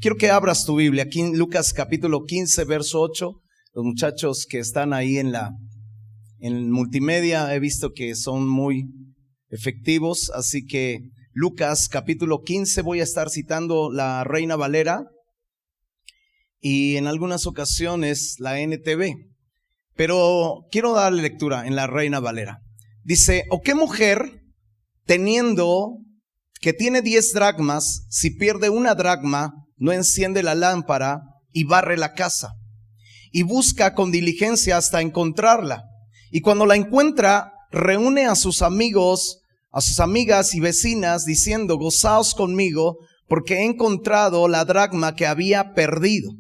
Quiero que abras tu Biblia aquí en Lucas capítulo 15, verso 8. Los muchachos que están ahí en multimedia he visto que son muy efectivos, así que Lucas capítulo 15 voy a estar citando la Reina Valera y en algunas ocasiones la NTV, pero quiero darle lectura en la Reina Valera. Dice: ¿o qué mujer que tiene 10 dracmas, si pierde una dracma, no enciende la lámpara y barre la casa y busca con diligencia hasta encontrarla? Y cuando la encuentra, reúne a sus amigos, a sus amigas y vecinas, diciendo: gozaos conmigo, porque he encontrado la dracma que había perdido.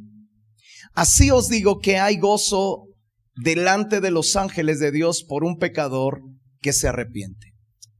Así os digo que hay gozo delante de los ángeles de Dios por un pecador que se arrepiente.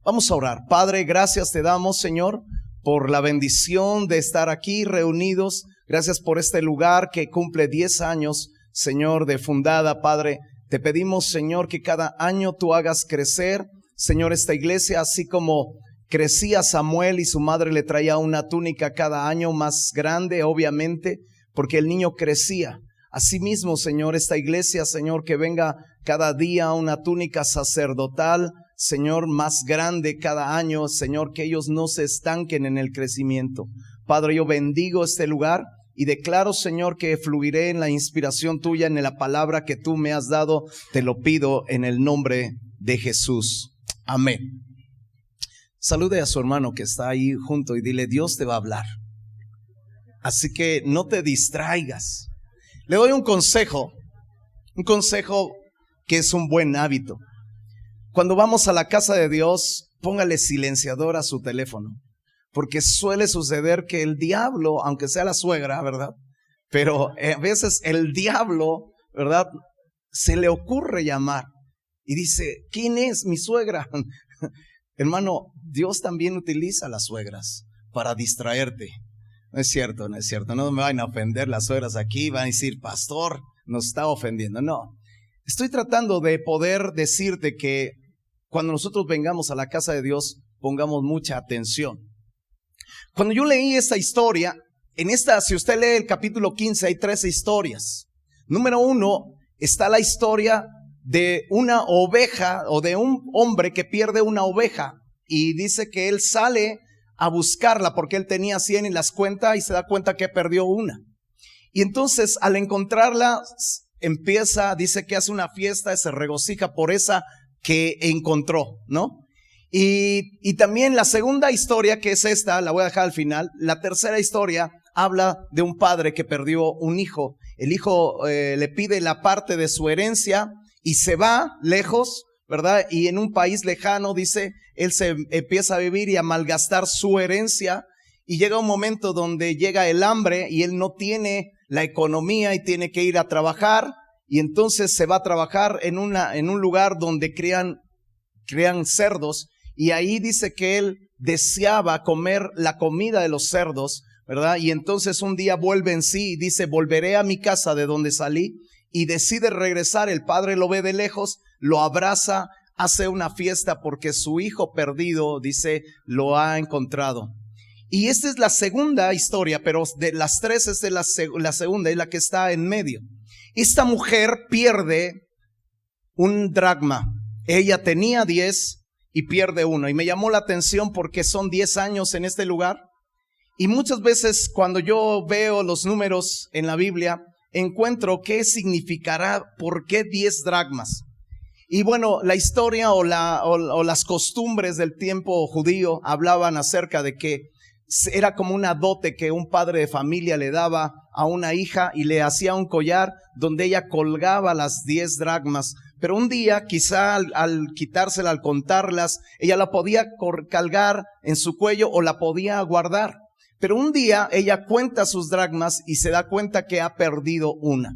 Vamos a orar. Padre, gracias te damos, Señor, por la bendición de estar aquí reunidos. Gracias por este lugar que cumple 10 años, Señor, de fundada. Padre, te pedimos, Señor, que cada año tú hagas crecer, Señor, esta iglesia, así como crecía Samuel y su madre le traía una túnica cada año más grande, obviamente, porque el niño crecía. Asimismo, Señor, esta iglesia, Señor, que venga cada día una túnica sacerdotal, Señor, más grande cada año, Señor, que ellos no se estanquen en el crecimiento. Padre, yo bendigo este lugar y declaro, Señor, que fluiré en la inspiración tuya, en la palabra que tú me has dado. Te lo pido en el nombre de Jesús. Amén. Salude a su hermano que está ahí junto y dile: Dios te va a hablar. Así que no te distraigas. Le doy un consejo que es un buen hábito. Cuando vamos a la casa de Dios, póngale silenciador a su teléfono, porque suele suceder que el diablo, aunque sea la suegra, ¿verdad? Pero a veces el diablo, ¿verdad? Se le ocurre llamar y dice: ¿quién es mi suegra? Hermano, Dios también utiliza a las suegras para distraerte. No es cierto, no es cierto. No me van a ofender las suegras aquí, van a decir: pastor, nos está ofendiendo. No, estoy tratando de poder decirte que cuando nosotros vengamos a la casa de Dios, pongamos mucha atención. Cuando yo leí esta historia, si usted lee el capítulo 15, hay 13 historias. Número 1, está la historia de una oveja o de un hombre que pierde una oveja y dice que él sale a buscarla porque él tenía 100 y las cuenta y se da cuenta que perdió una. Y entonces al encontrarla dice que hace una fiesta y se regocija por esa que encontró, ¿no? Y también la segunda historia, que es esta, la voy a dejar al final. La tercera historia habla de un padre que perdió un hijo. El hijo le pide la parte de su herencia y se va lejos, ¿verdad? Y en un país lejano, dice, él se empieza a vivir y a malgastar su herencia. Y llega un momento donde llega el hambre y él no tiene la economía y tiene que ir a trabajar. Y entonces se va a trabajar en un lugar donde crían cerdos. Y ahí dice que él deseaba comer la comida de los cerdos, ¿verdad? Y entonces un día vuelve en sí y dice: volveré a mi casa de donde salí. Y decide regresar. El padre lo ve de lejos, lo abraza, hace una fiesta porque su hijo perdido, dice, lo ha encontrado. Y esta es la segunda historia, pero de las 3 es la segunda, es la que está en medio. Esta mujer pierde un dracma. Ella tenía 10 y pierde uno. Y me llamó la atención porque son 10 años en este lugar. Y muchas veces cuando yo veo los números en la Biblia, encuentro qué significará, por qué 10 dracmas. Y bueno, la historia o las costumbres del tiempo judío hablaban acerca de que era como una dote que un padre de familia le daba a una hija y le hacía un collar donde ella colgaba las 10 dracmas. Pero un día, quizá al quitársela, al contarlas, ella la podía colgar en su cuello o la podía guardar. Pero un día ella cuenta sus dracmas y se da cuenta que ha perdido una.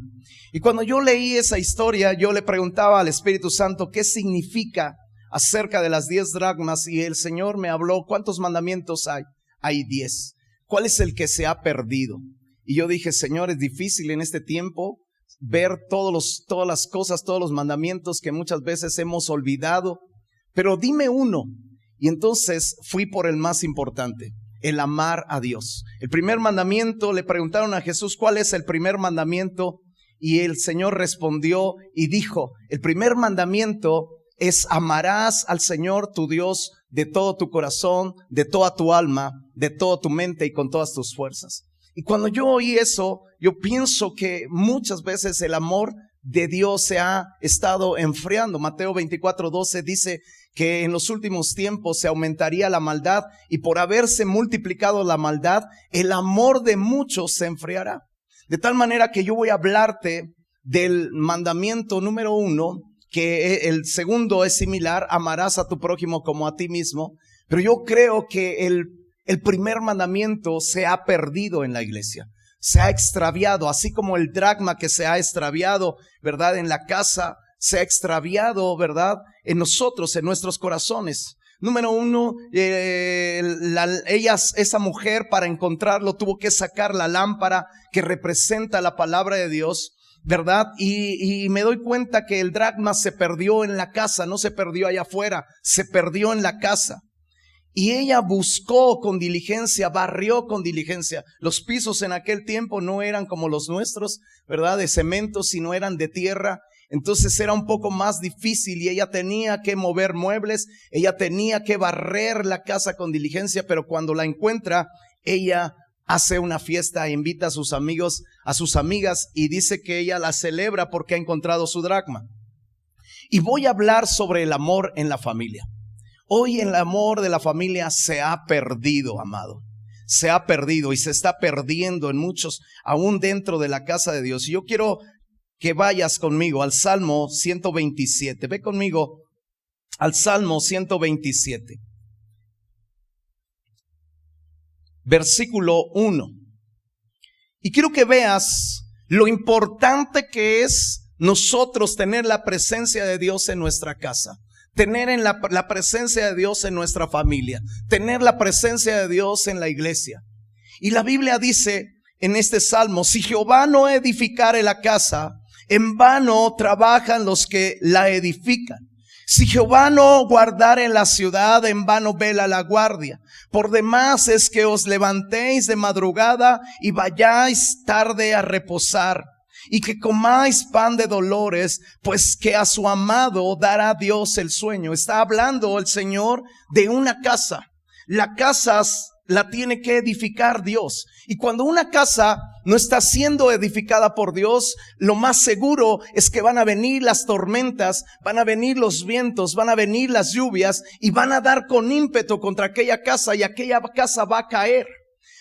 Y cuando yo leí esa historia, yo le preguntaba al Espíritu Santo qué significa acerca de las 10 dracmas, y el Señor me habló: ¿cuántos mandamientos hay? Hay 10. ¿Cuál es el que se ha perdido? Y yo dije: Señor, es difícil en este tiempo ver todas las cosas, todos los mandamientos que muchas veces hemos olvidado, pero dime uno. Y entonces fui por el más importante. el amar a Dios. El primer mandamiento, le preguntaron a Jesús, ¿cuál es el primer mandamiento? Y el Señor respondió y dijo, el primer mandamiento es amarás al Señor tu Dios de todo tu corazón, de toda tu alma, de toda tu mente y con todas tus fuerzas. Y cuando yo oí eso, yo pienso que muchas veces el amor de Dios se ha estado enfriando. Mateo 24:12 dice que en los últimos tiempos se aumentaría la maldad y por haberse multiplicado la maldad, el amor de muchos se enfriará. De tal manera que yo voy a hablarte del mandamiento número 1, que el segundo es similar, amarás a tu prójimo como a ti mismo, pero yo creo que el primer mandamiento se ha perdido en la iglesia, se ha extraviado, así como el dracma que se ha extraviado, ¿verdad? En la casa, se ha extraviado, ¿verdad? En nosotros, en nuestros corazones. Número 1, esa mujer para encontrarlo tuvo que sacar la lámpara que representa la palabra de Dios, ¿verdad? Y me doy cuenta que el dracma se perdió en la casa, no se perdió allá afuera, se perdió en la casa. Y ella buscó con diligencia, barrió con diligencia. Los pisos en aquel tiempo no eran como los nuestros, ¿verdad? De cemento, sino eran de tierra. Entonces era un poco más difícil y ella tenía que mover muebles, ella tenía que barrer la casa con diligencia, pero cuando la encuentra, ella hace una fiesta, invita a sus amigos, a sus amigas y dice que ella la celebra porque ha encontrado su dracma. Y voy a hablar sobre el amor en la familia. Hoy el amor de la familia se ha perdido, amado. Se ha perdido y se está perdiendo en muchos, aún dentro de la casa de Dios. Y yo quiero que vayas conmigo al Salmo 127. Ve conmigo al Salmo 127. Versículo 1. Y quiero que veas lo importante que es nosotros tener la presencia de Dios en nuestra casa. Tener la presencia de Dios en nuestra familia. Tener la presencia de Dios en la iglesia. Y la Biblia dice en este Salmo, si Jehová no edificare la casa, en vano trabajan los que la edifican. Si Jehová no guardare la ciudad, en vano vela la guardia. Por demás es que os levantéis de madrugada y vayáis tarde a reposar. Y que comáis pan de dolores, pues que a su amado dará Dios el sueño. Está hablando el Señor de una casa. La casa la tiene que edificar Dios. Y cuando una casa no está siendo edificada por Dios, lo más seguro es que van a venir las tormentas, van a venir los vientos, van a venir las lluvias y van a dar con ímpetu contra aquella casa y aquella casa va a caer.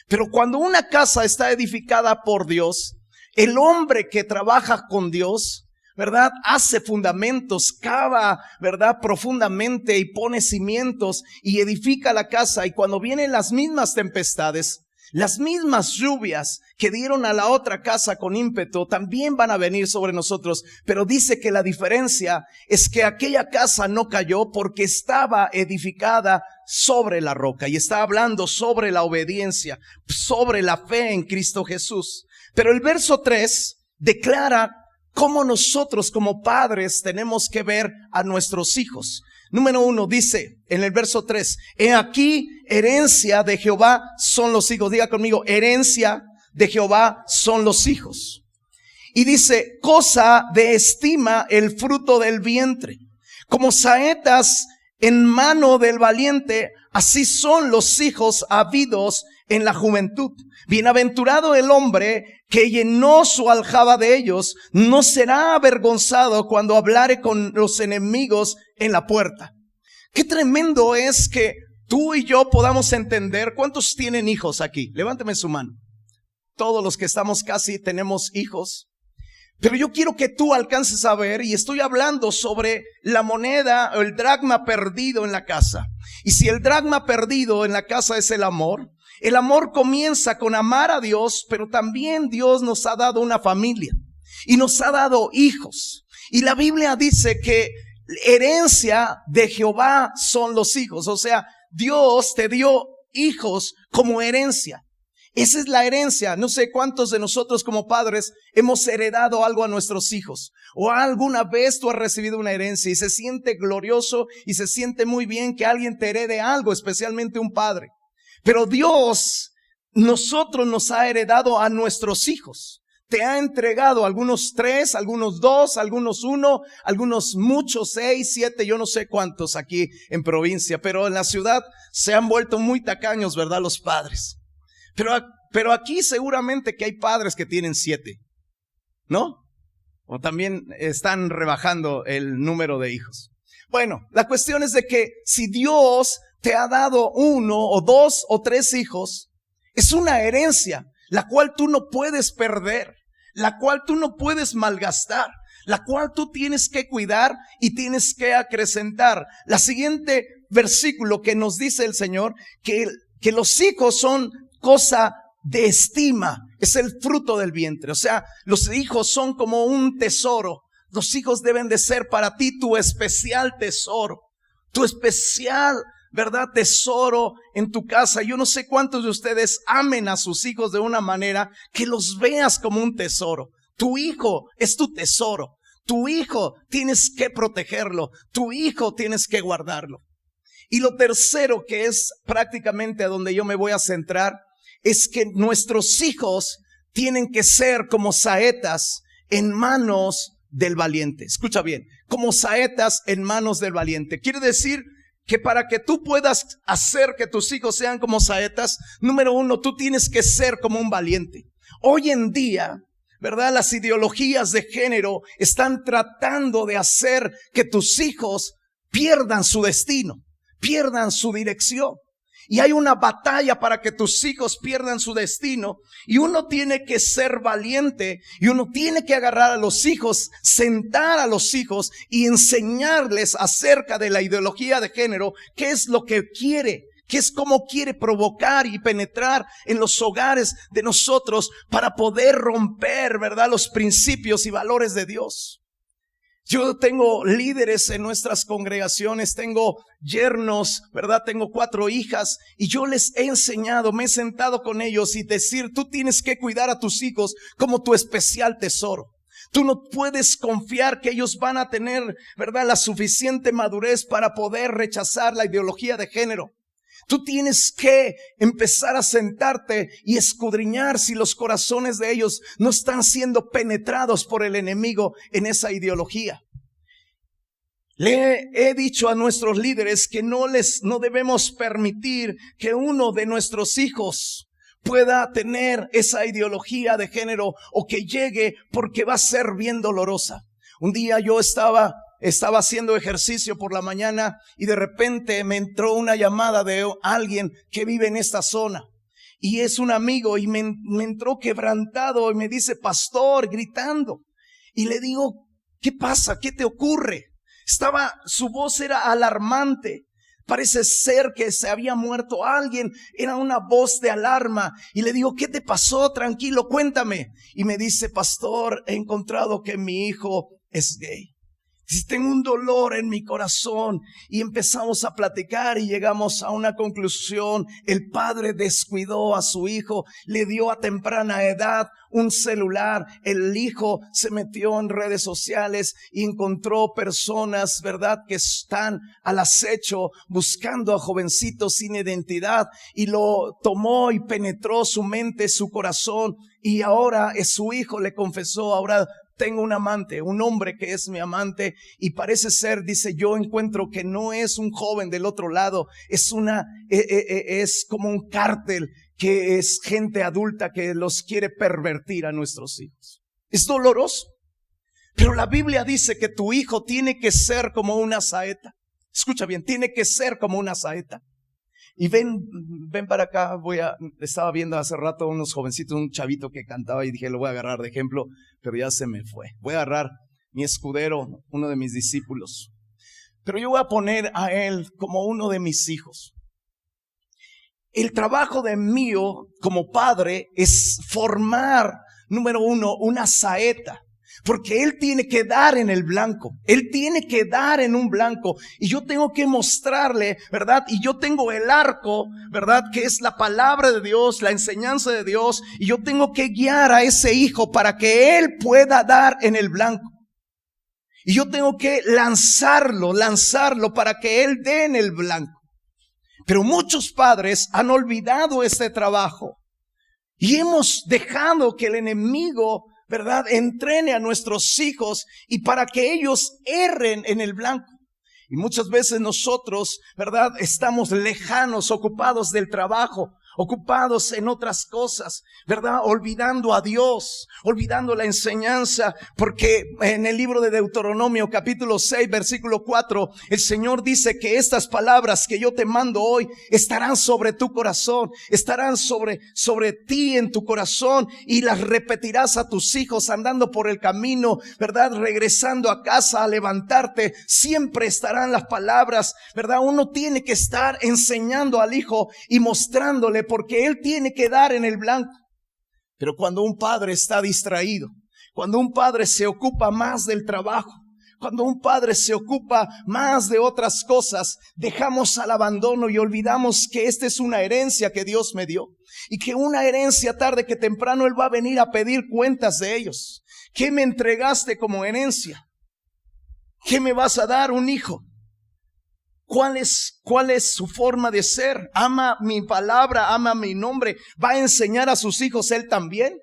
Pero cuando una casa está edificada por Dios, el hombre que trabaja con Dios, ¿verdad? Hace fundamentos, cava, ¿verdad? Profundamente y pone cimientos y edifica la casa. Y cuando vienen las mismas tempestades, las mismas lluvias que dieron a la otra casa con ímpetu, también van a venir sobre nosotros. Pero dice que la diferencia es que aquella casa no cayó porque estaba edificada sobre la roca. Y está hablando sobre la obediencia, sobre la fe en Cristo Jesús. Pero el verso 3 declara cómo nosotros como padres tenemos que ver a nuestros hijos. Número 1 dice en el verso 3, he aquí herencia de Jehová son los hijos. Diga conmigo, herencia de Jehová son los hijos. Y dice, cosa de estima el fruto del vientre. Como saetas en mano del valiente, así son los hijos habidos en la juventud. Bienaventurado el hombre que llenó su aljaba de ellos, no será avergonzado cuando hablare con los enemigos en la puerta. Qué tremendo es que tú y yo podamos entender. ¿Cuántos tienen hijos aquí? Levánteme su mano. Todos los que estamos casi tenemos hijos. Pero yo quiero que tú alcances a ver, y estoy hablando sobre la moneda o el dracma perdido en la casa. Y si el dracma perdido en la casa es el amor comienza con amar a Dios, pero también Dios nos ha dado una familia y nos ha dado hijos. Y la Biblia dice que herencia de Jehová son los hijos. O sea, Dios te dio hijos como herencia. Esa es la herencia. No sé cuántos de nosotros como padres hemos heredado algo a nuestros hijos. O alguna vez tú has recibido una herencia y se siente glorioso y se siente muy bien que alguien te herede algo, especialmente un padre. Pero Dios, nosotros nos ha heredado a nuestros hijos. Te ha entregado algunos 3, algunos 2, algunos 1, algunos muchos 6, 7, yo no sé cuántos aquí en provincia, pero en la ciudad se han vuelto muy tacaños, ¿verdad? Los padres. Pero aquí seguramente que hay padres que tienen 7, ¿no? O también están rebajando el número de hijos. Bueno, la cuestión es de que si Dios te ha dado 1 o 2 o 3 hijos, es una herencia, la cual tú no puedes perder, la cual tú no puedes malgastar, la cual tú tienes que cuidar y tienes que acrecentar. La siguiente versículo que nos dice el Señor, que los hijos son cosa de estima, es el fruto del vientre. O sea, los hijos son como un tesoro. Los hijos deben de ser para ti tu especial tesoro, tu especial, ¿verdad? Tesoro en tu casa. Yo no sé cuántos de ustedes amen a sus hijos de una manera que los veas como un tesoro. Tu hijo es tu tesoro. Tu hijo tienes que protegerlo. Tu hijo tienes que guardarlo. Y lo tercero, que es prácticamente a donde yo me voy a centrar, es que nuestros hijos tienen que ser como saetas en manos del valiente. Escucha bien, como saetas en manos del valiente. Quiere decir que para que tú puedas hacer que tus hijos sean como saetas, número 1, tú tienes que ser como un valiente. Hoy en día, ¿verdad? Las ideologías de género están tratando de hacer que tus hijos pierdan su destino, pierdan su dirección. Y hay una batalla para que tus hijos pierdan su destino. Y uno tiene que ser valiente. Y uno tiene que agarrar a los hijos, sentar a los hijos y enseñarles acerca de la ideología de género. ¿Qué es lo que quiere? ¿Qué es cómo quiere provocar y penetrar en los hogares de nosotros para poder romper, ¿verdad?, los principios y valores de Dios? Yo tengo líderes en nuestras congregaciones, tengo yernos, ¿verdad? Tengo 4 hijas y yo les he enseñado, me he sentado con ellos y decir, tú tienes que cuidar a tus hijos como tu especial tesoro. Tú no puedes confiar que ellos van a tener, ¿verdad?, la suficiente madurez para poder rechazar la ideología de género. Tú tienes que empezar a sentarte y escudriñar si los corazones de ellos no están siendo penetrados por el enemigo en esa ideología. Le he dicho a nuestros líderes que no debemos permitir que uno de nuestros hijos pueda tener esa ideología de género o que llegue, porque va a ser bien dolorosa. Un día yo estaba haciendo ejercicio por la mañana y de repente me entró una llamada de alguien que vive en esta zona y es un amigo y me entró quebrantado y me dice, pastor, gritando, y le digo, ¿qué pasa? ¿Qué te ocurre? Su voz era alarmante. Parece ser que se había muerto alguien. Era una voz de alarma. Y le digo, ¿qué te pasó? Tranquilo, cuéntame. Y me dice, pastor, he encontrado que mi hijo es gay. Tengo un dolor en mi corazón. Y empezamos a platicar y llegamos a una conclusión. El padre descuidó a su hijo, le dio a temprana edad un celular. El hijo se metió en redes sociales y encontró personas, ¿verdad?, que están al acecho buscando a jovencitos sin identidad, y lo tomó y penetró su mente, su corazón, y ahora su hijo le confesó, ahora tengo un amante, un hombre que es mi amante, y parece ser, dice, yo encuentro que no es un joven del otro lado, es como un cártel, que es gente adulta que los quiere pervertir a nuestros hijos. Es doloroso, pero la Biblia dice que tu hijo tiene que ser como una saeta. Escucha bien, tiene que ser como una saeta. Y ven para acá, estaba viendo hace rato unos jovencitos, un chavito que cantaba y dije, lo voy a agarrar de ejemplo, pero ya se me fue. Voy a agarrar mi escudero, uno de mis discípulos, pero yo voy a poner a él como uno de mis hijos. El trabajo de mío como padre es formar, número 1, una saeta. Porque él tiene que dar en el blanco. Él tiene que dar en un blanco. Y yo tengo que mostrarle, ¿verdad? Y yo tengo el arco, ¿verdad?, que es la palabra de Dios, la enseñanza de Dios. Y yo tengo que guiar a ese hijo para que él pueda dar en el blanco. Y yo tengo que lanzarlo para que él dé en el blanco. Pero muchos padres han olvidado este trabajo y hemos dejado que el enemigo, ¿verdad?, entrene a nuestros hijos y para que ellos erren en el blanco. Y muchas veces nosotros, ¿verdad?, estamos lejanos, ocupados del trabajo, ocupados en otras cosas, ¿verdad?, olvidando a Dios, olvidando la enseñanza, porque en el libro de Deuteronomio capítulo 6 versículo 4, el Señor dice que estas palabras que yo te mando hoy estarán sobre tu corazón, estarán sobre ti en tu corazón y las repetirás a tus hijos andando por el camino, ¿verdad?, regresando a casa a levantarte, siempre estarán las palabras, ¿verdad? Uno tiene que estar enseñando al hijo y mostrándole porque él tiene que dar en el blanco. Pero cuando un padre está distraído, cuando un padre se ocupa más del trabajo, cuando un padre se ocupa más de otras cosas, dejamos al abandono y olvidamos que esta es una herencia que Dios me dio y que una herencia tarde que temprano Él va a venir a pedir cuentas de ellos. ¿Qué me entregaste como herencia? ¿Qué me vas a dar, un hijo? ¿Cuál es su forma de ser? ¿Ama mi palabra? ¿Ama mi nombre? ¿Va a enseñar a sus hijos él también?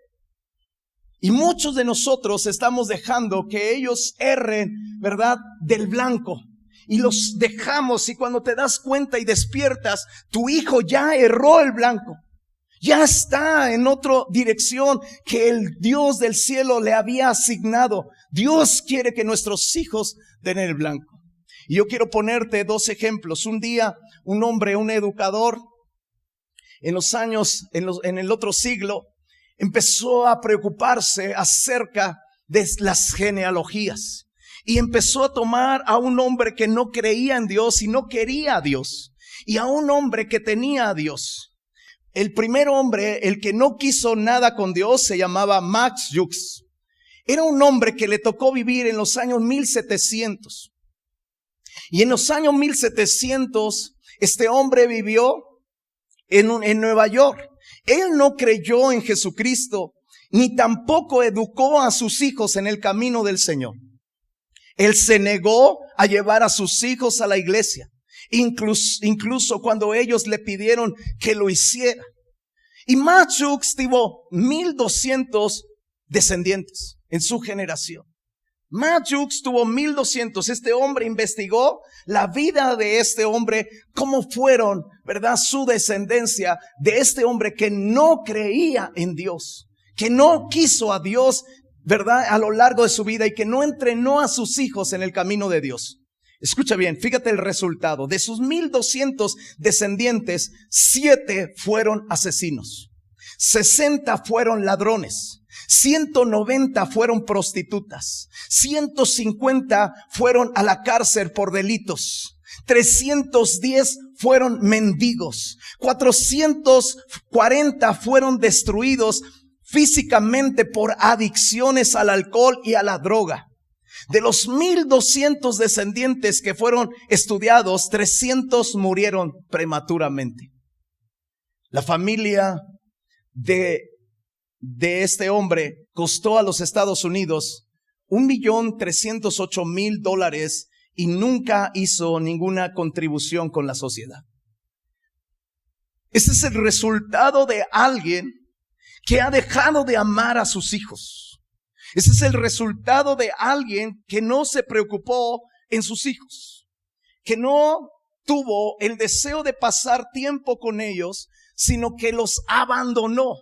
Y muchos de nosotros estamos dejando que ellos erren, ¿verdad?, del blanco. Y los dejamos, y cuando te das cuenta y despiertas, tu hijo ya erró el blanco. Ya está en otra dirección que el Dios del cielo le había asignado. Dios quiere que nuestros hijos den el blanco. Y yo quiero ponerte dos ejemplos. Un día, un hombre, un educador, en el otro siglo, empezó a preocuparse acerca de las genealogías. Y empezó a tomar a un hombre que no creía en Dios y no quería a Dios. Y a un hombre que tenía a Dios. El primer hombre, el que no quiso nada con Dios, se llamaba Max Jukes. Era un hombre que le tocó vivir en los años 1700. Y en los años 1700, este hombre vivió en Nueva York. Él no creyó en Jesucristo, ni tampoco educó a sus hijos en el camino del Señor. Él se negó a llevar a sus hijos a la iglesia, incluso cuando ellos le pidieron que lo hiciera. Y Max Jukes tuvo 1200 descendientes en su generación. Max Jukes tuvo 1200. Este hombre investigó la vida de este hombre, cómo fueron, ¿verdad?, su descendencia de este hombre que no creía en Dios, que no quiso a Dios, ¿verdad?, a lo largo de su vida y que no entrenó a sus hijos en el camino de Dios. Escucha bien, fíjate el resultado. De sus 1200 descendientes, 7 fueron asesinos, 60 fueron ladrones, 190 fueron prostitutas, 150 fueron a la cárcel por delitos, 310 fueron mendigos, 440 fueron destruidos físicamente por adicciones al alcohol y a la droga. De los 1200 descendientes que fueron estudiados, 300 murieron prematuramente. La familia de este hombre costó a los Estados Unidos $1,308,000 y nunca hizo ninguna contribución con la sociedad. Este es el resultado de alguien que ha dejado de amar a sus hijos. Ese es el resultado de alguien que no se preocupó en sus hijos, que no tuvo el deseo de pasar tiempo con ellos, sino que los abandonó,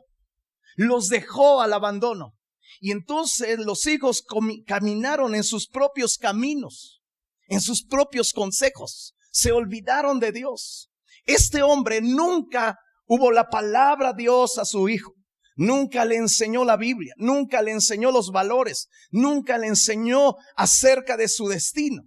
los dejó al abandono. Y entonces los hijos caminaron en sus propios caminos, en sus propios consejos, se olvidaron de Dios. Este hombre nunca hubo la palabra de Dios a su hijo. Nunca le enseñó la Biblia, nunca le enseñó los valores, nunca le enseñó acerca de su destino.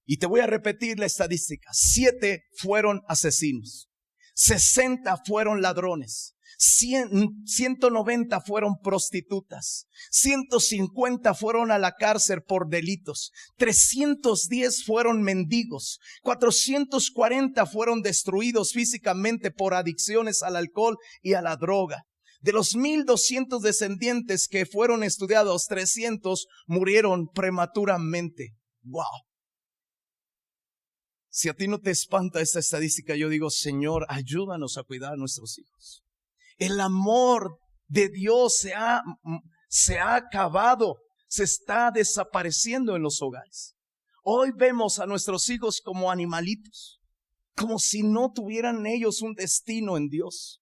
Y te voy a repetir la estadística. 7 fueron asesinos, 60 fueron ladrones, 190 fueron prostitutas, 150 fueron a la cárcel por delitos, 310 fueron mendigos, 440 fueron destruidos físicamente por adicciones al alcohol y a la droga. De los 1200 descendientes que fueron estudiados, 300 murieron prematuramente. ¡Wow! Si a ti no te espanta esta estadística, yo digo, Señor, ayúdanos a cuidar a nuestros hijos. El amor de Dios se ha acabado, se está desapareciendo en los hogares. Hoy vemos a nuestros hijos como animalitos, como si no tuvieran ellos un destino en Dios.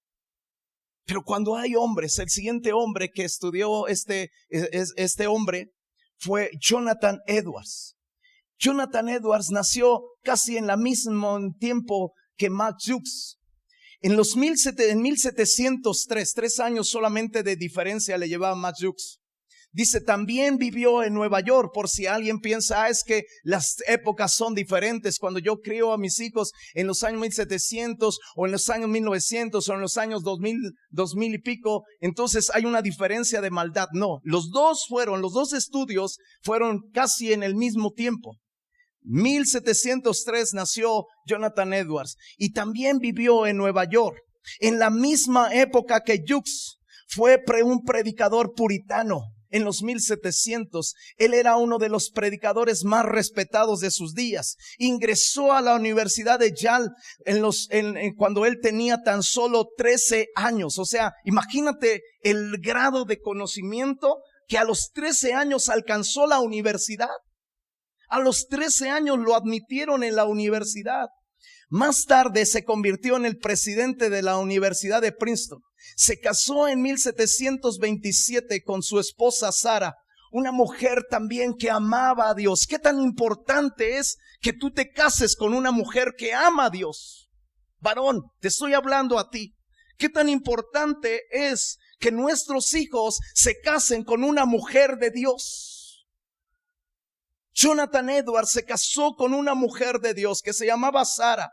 Pero cuando hay hombres, el siguiente hombre que estudió este hombre fue Jonathan Edwards. Jonathan Edwards nació casi en el mismo tiempo que Max Jukes. En 1703, 3 años solamente de diferencia le llevaba Max Jukes. Dice, también vivió en Nueva York, por si alguien piensa, es que las épocas son diferentes. Cuando yo crío a mis hijos en los años 1700 o en los años 1900 o en los años 2000 y pico, entonces hay una diferencia de maldad. No, los dos estudios fueron casi en el mismo tiempo. 1703 nació Jonathan Edwards y también vivió en Nueva York. En la misma época que Jukes fue un predicador puritano. En los 1700, él era uno de los predicadores más respetados de sus días. Ingresó a la Universidad de Yale cuando él tenía tan solo 13 años. O sea, imagínate el grado de conocimiento que a los 13 años alcanzó la universidad. A los 13 años lo admitieron en la universidad. Más tarde se convirtió en el presidente de la Universidad de Princeton. Se casó en 1727 con su esposa Sara, una mujer también que amaba a Dios. ¿Qué tan importante es que tú te cases con una mujer que ama a Dios? Varón, te estoy hablando a ti. ¿Qué tan importante es que nuestros hijos se casen con una mujer de Dios? Jonathan Edwards se casó con una mujer de Dios que se llamaba Sara.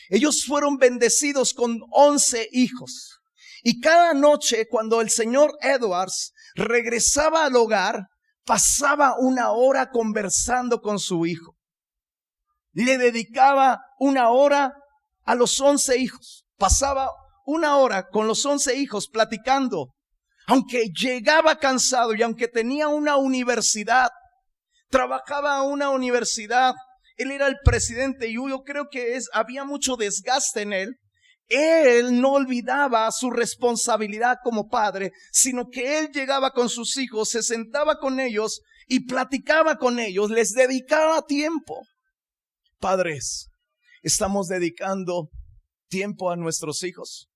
Ellos fueron bendecidos con 11 hijos. Y cada noche cuando el señor Edwards regresaba al hogar, pasaba 1 hora conversando con su hijo. Le dedicaba 1 hora a los 11 hijos. Pasaba 1 hora con los 11 hijos platicando. Aunque llegaba cansado y aunque tenía una universidad, trabajaba en una universidad, él era el presidente y yo creo que había mucho desgaste en él. Él no olvidaba su responsabilidad como padre, sino que él llegaba con sus hijos, se sentaba con ellos y platicaba con ellos, les dedicaba tiempo. Padres, ¿estamos dedicando tiempo a nuestros hijos?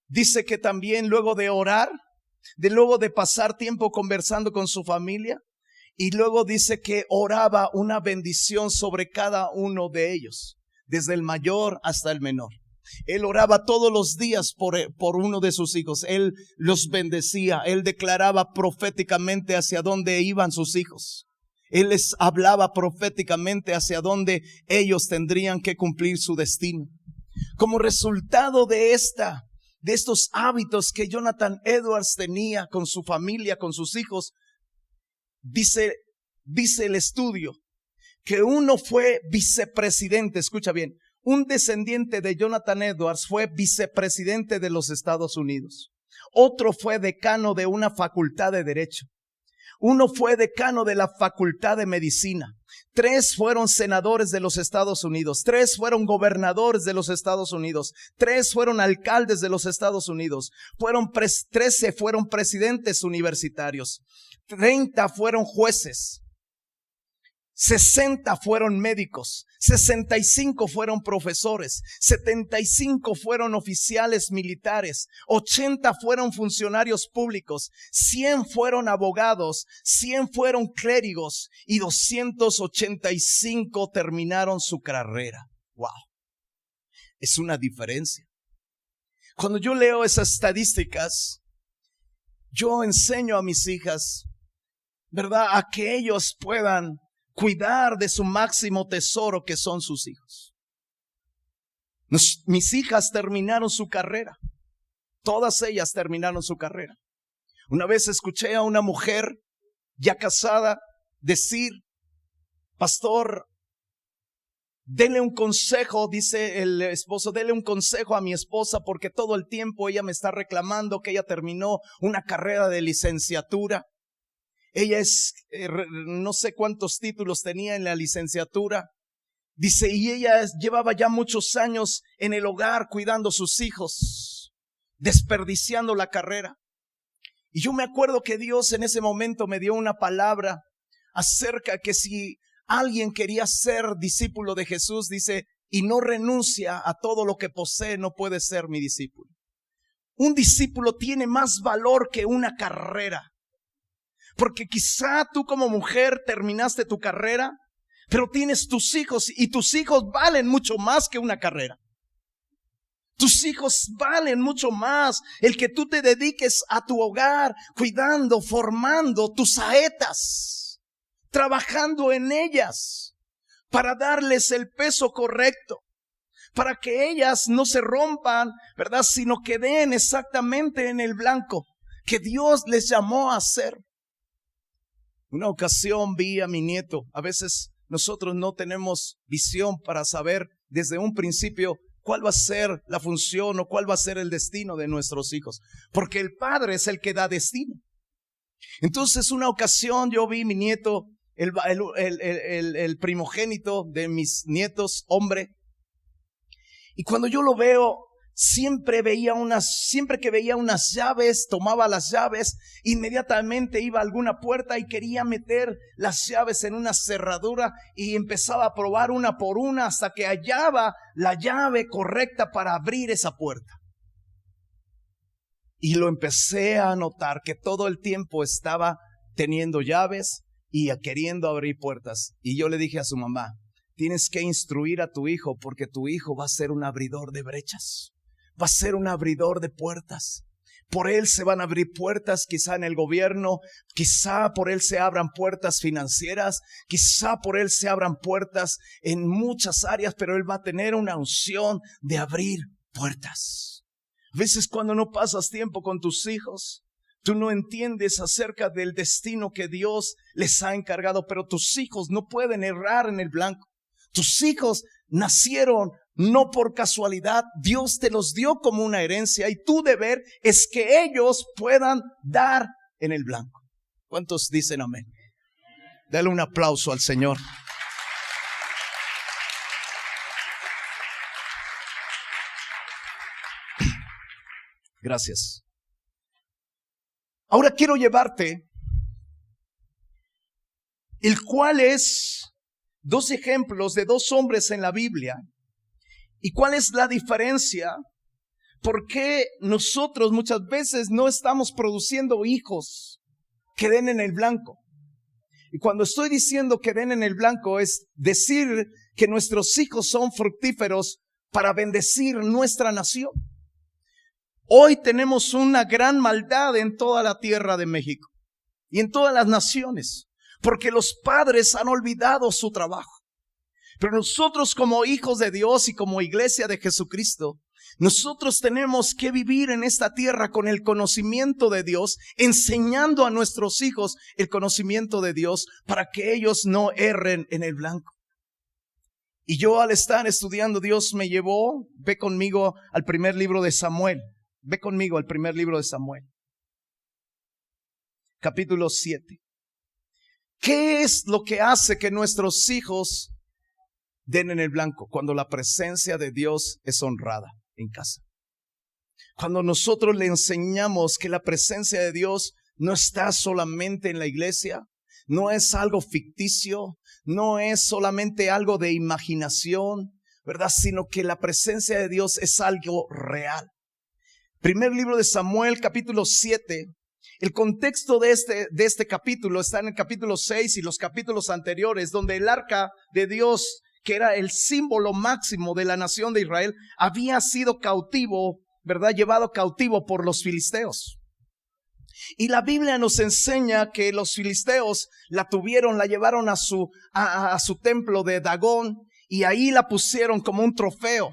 Dice que también luego de orar, luego de pasar tiempo conversando con su familia, y luego dice que oraba una bendición sobre cada uno de ellos, desde el mayor hasta el menor. Él oraba todos los días por uno de sus hijos. Él los bendecía. Él declaraba proféticamente hacia dónde iban sus hijos. Él les hablaba proféticamente hacia dónde ellos tendrían que cumplir su destino. Como resultado de estos hábitos que Jonathan Edwards tenía con su familia, con sus hijos, dice el estudio que uno fue vicepresidente. Escucha bien. Un descendiente de Jonathan Edwards fue vicepresidente de los Estados Unidos. Otro fue decano de una facultad de Derecho. Uno fue decano de la facultad de Medicina. 3 fueron senadores de los Estados Unidos. 3 fueron gobernadores de los Estados Unidos. 3 fueron alcaldes de los Estados Unidos. 13 fueron presidentes universitarios. 30 fueron jueces. 60 fueron médicos, 65 fueron profesores, 75 fueron oficiales militares, 80 fueron funcionarios públicos, 100 fueron abogados, 100 fueron clérigos y 285 terminaron su carrera. ¡Wow! Es una diferencia. Cuando yo leo esas estadísticas, yo enseño a mis hijas, ¿verdad?, a que ellos puedan cuidar de su máximo tesoro que son sus hijos. Mis hijas terminaron su carrera. Todas ellas terminaron su carrera. Una vez escuché a una mujer ya casada decir: pastor, dele un consejo, dice el esposo, dele un consejo a mi esposa porque todo el tiempo ella me está reclamando que ella terminó una carrera de licenciatura. Ella no sé cuántos títulos tenía en la licenciatura Dice, y ella llevaba ya muchos años en el hogar cuidando a sus hijos, desperdiciando la carrera. Y yo me acuerdo que Dios en ese momento me dio una palabra acerca que si alguien quería ser discípulo de Jesús, dice, y no renuncia a todo lo que posee, no puede ser mi discípulo. Un discípulo tiene más valor que una carrera. Porque quizá tú como mujer terminaste tu carrera, pero tienes tus hijos y tus hijos valen mucho más que una carrera. Tus hijos valen mucho más. El que tú te dediques a tu hogar, cuidando, formando tus saetas, trabajando en ellas para darles el peso correcto, para que ellas no se rompan, ¿verdad? Sino que den exactamente en el blanco que Dios les llamó a hacer. Una ocasión vi a mi nieto. A veces nosotros no tenemos visión para saber desde un principio cuál va a ser la función o cuál va a ser el destino de nuestros hijos. Porque el padre es el que da destino. Entonces una ocasión yo vi a mi nieto, el primogénito de mis nietos, hombre. Y cuando yo lo veo, siempre que veía unas llaves, tomaba las llaves, inmediatamente iba a alguna puerta y quería meter las llaves en una cerradura y empezaba a probar una por una hasta que hallaba la llave correcta para abrir esa puerta. Y lo empecé a notar que todo el tiempo estaba teniendo llaves y queriendo abrir puertas. Y yo le dije a su mamá, tienes que instruir a tu hijo porque tu hijo va a ser un abridor de brechas. Va a ser un abridor de puertas. Por él se van a abrir puertas, quizá en el gobierno, quizá por él se abran puertas financieras, quizá por él se abran puertas en muchas áreas, pero él va a tener una unción de abrir puertas. A veces cuando no pasas tiempo con tus hijos, tú no entiendes acerca del destino que Dios les ha encargado, pero tus hijos no pueden errar en el blanco. Tus hijos nacieron no por casualidad, Dios te los dio como una herencia y tu deber es que ellos puedan dar en el blanco. ¿Cuántos dicen amén? Dale un aplauso al Señor. Gracias. Ahora quiero llevarte el cual es dos ejemplos de dos hombres en la Biblia. ¿Y cuál es la diferencia? ¿Por qué nosotros muchas veces no estamos produciendo hijos que den en el blanco? Y cuando estoy diciendo que den en el blanco es decir que nuestros hijos son fructíferos para bendecir nuestra nación. Hoy tenemos una gran maldad en toda la tierra de México y en todas las naciones, porque los padres han olvidado su trabajo. Pero nosotros como hijos de Dios y como iglesia de Jesucristo, nosotros tenemos que vivir en esta tierra con el conocimiento de Dios, enseñando a nuestros hijos el conocimiento de Dios para que ellos no erren en el blanco. Y yo al estar estudiando, Dios me llevó, ve conmigo al primer libro de Samuel, ve conmigo al primer libro de Samuel, capítulo 7. ¿Qué es lo que hace que nuestros hijos den en el blanco? Cuando la presencia de Dios es honrada en casa. Cuando nosotros le enseñamos que la presencia de Dios no está solamente en la iglesia, no es algo ficticio, no es solamente algo de imaginación, ¿verdad? Sino que la presencia de Dios es algo real. Primer libro de Samuel, capítulo 7. El contexto de este capítulo está en el capítulo 6 y los capítulos anteriores, donde el arca de Dios, que era el símbolo máximo de la nación de Israel, había sido cautivo, ¿verdad? Llevado cautivo por los filisteos. Y la Biblia nos enseña que los filisteos la llevaron a su templo de Dagón y ahí la pusieron como un trofeo.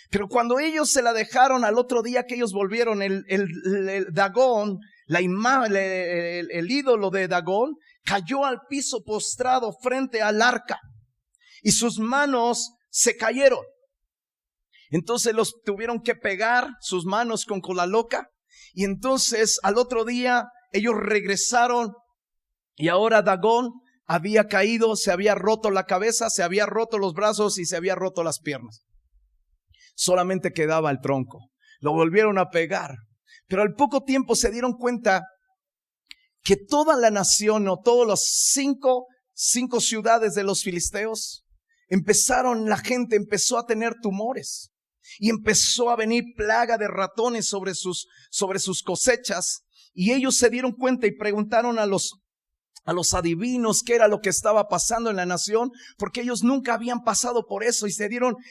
Pero cuando ellos se la dejaron, al otro día que ellos volvieron, el Dagón, el ídolo de Dagón, cayó al piso postrado frente al arca. Y sus manos se cayeron. Entonces los tuvieron que pegar sus manos con cola loca. Y entonces al otro día ellos regresaron. Y ahora Dagón había caído, se había roto la cabeza, se había roto los brazos y se había roto las piernas. Solamente quedaba el tronco. Lo volvieron a pegar. Pero al poco tiempo se dieron cuenta que toda la nación, o todas las cinco ciudades de los filisteos, la gente empezó a tener tumores. Y empezó a venir plaga de ratones sobre sus cosechas. Y ellos se dieron cuenta y preguntaron a los adivinos qué era lo que estaba pasando en la nación, porque ellos nunca habían pasado por eso, y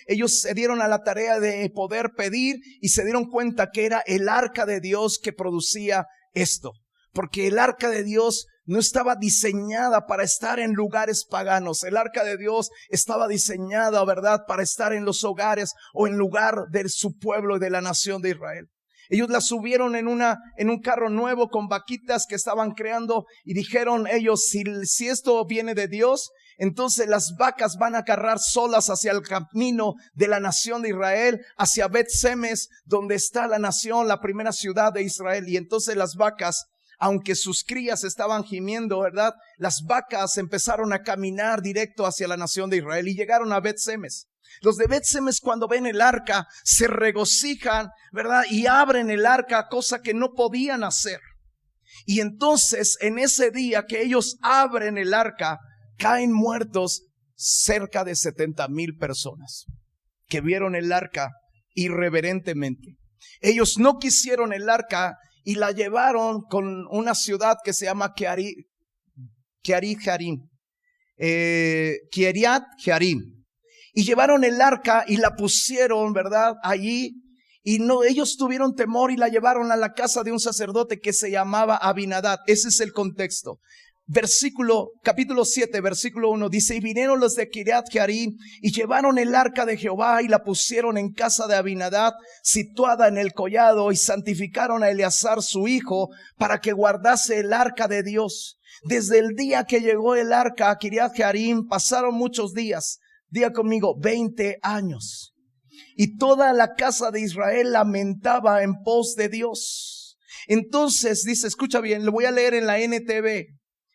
ellos se dieron a la tarea de poder pedir, y se dieron cuenta que era el arca de Dios que producía esto, porque el arca de Dios no estaba diseñada para estar en lugares paganos. El arca de Dios estaba diseñada, ¿verdad?, para estar en los hogares o en lugar de su pueblo y de la nación de Israel. Ellos la subieron en un carro nuevo con vaquitas que estaban creando, y dijeron ellos, si esto viene de Dios, entonces las vacas van a cargar solas hacia el camino de la nación de Israel, hacia Bet-Semes, donde está la nación, la primera ciudad de Israel. Y entonces las vacas, aunque sus crías estaban gimiendo, ¿verdad?, las vacas empezaron a caminar directo hacia la nación de Israel y llegaron a Bet-Semes. Los de Bet-Semes, cuando ven el arca, se regocijan, ¿verdad?, y abren el arca, cosa que no podían hacer. Y entonces, en ese día que ellos abren el arca, caen muertos cerca de 70,000 personas que vieron el arca irreverentemente. Ellos no quisieron el arca y la llevaron con una ciudad que se llama Kiriat Jearim. Y llevaron el arca y la pusieron, ¿verdad?, allí. Y ellos tuvieron temor y la llevaron a la casa de un sacerdote que se llamaba Abinadab. Ese es el contexto. Capítulo 7, versículo 1 dice: y vinieron los de Kiriat Jearim y llevaron el arca de Jehová y la pusieron en casa de Abinadab, situada en el collado, y santificaron a Eleazar su hijo para que guardase el arca de Dios. Desde el día que llegó el arca a Kiriat Jearim pasaron muchos días. Diga conmigo, 20 años. Y toda la casa de Israel lamentaba en pos de Dios. Entonces dice, escucha bien, lo voy a leer en la NTV,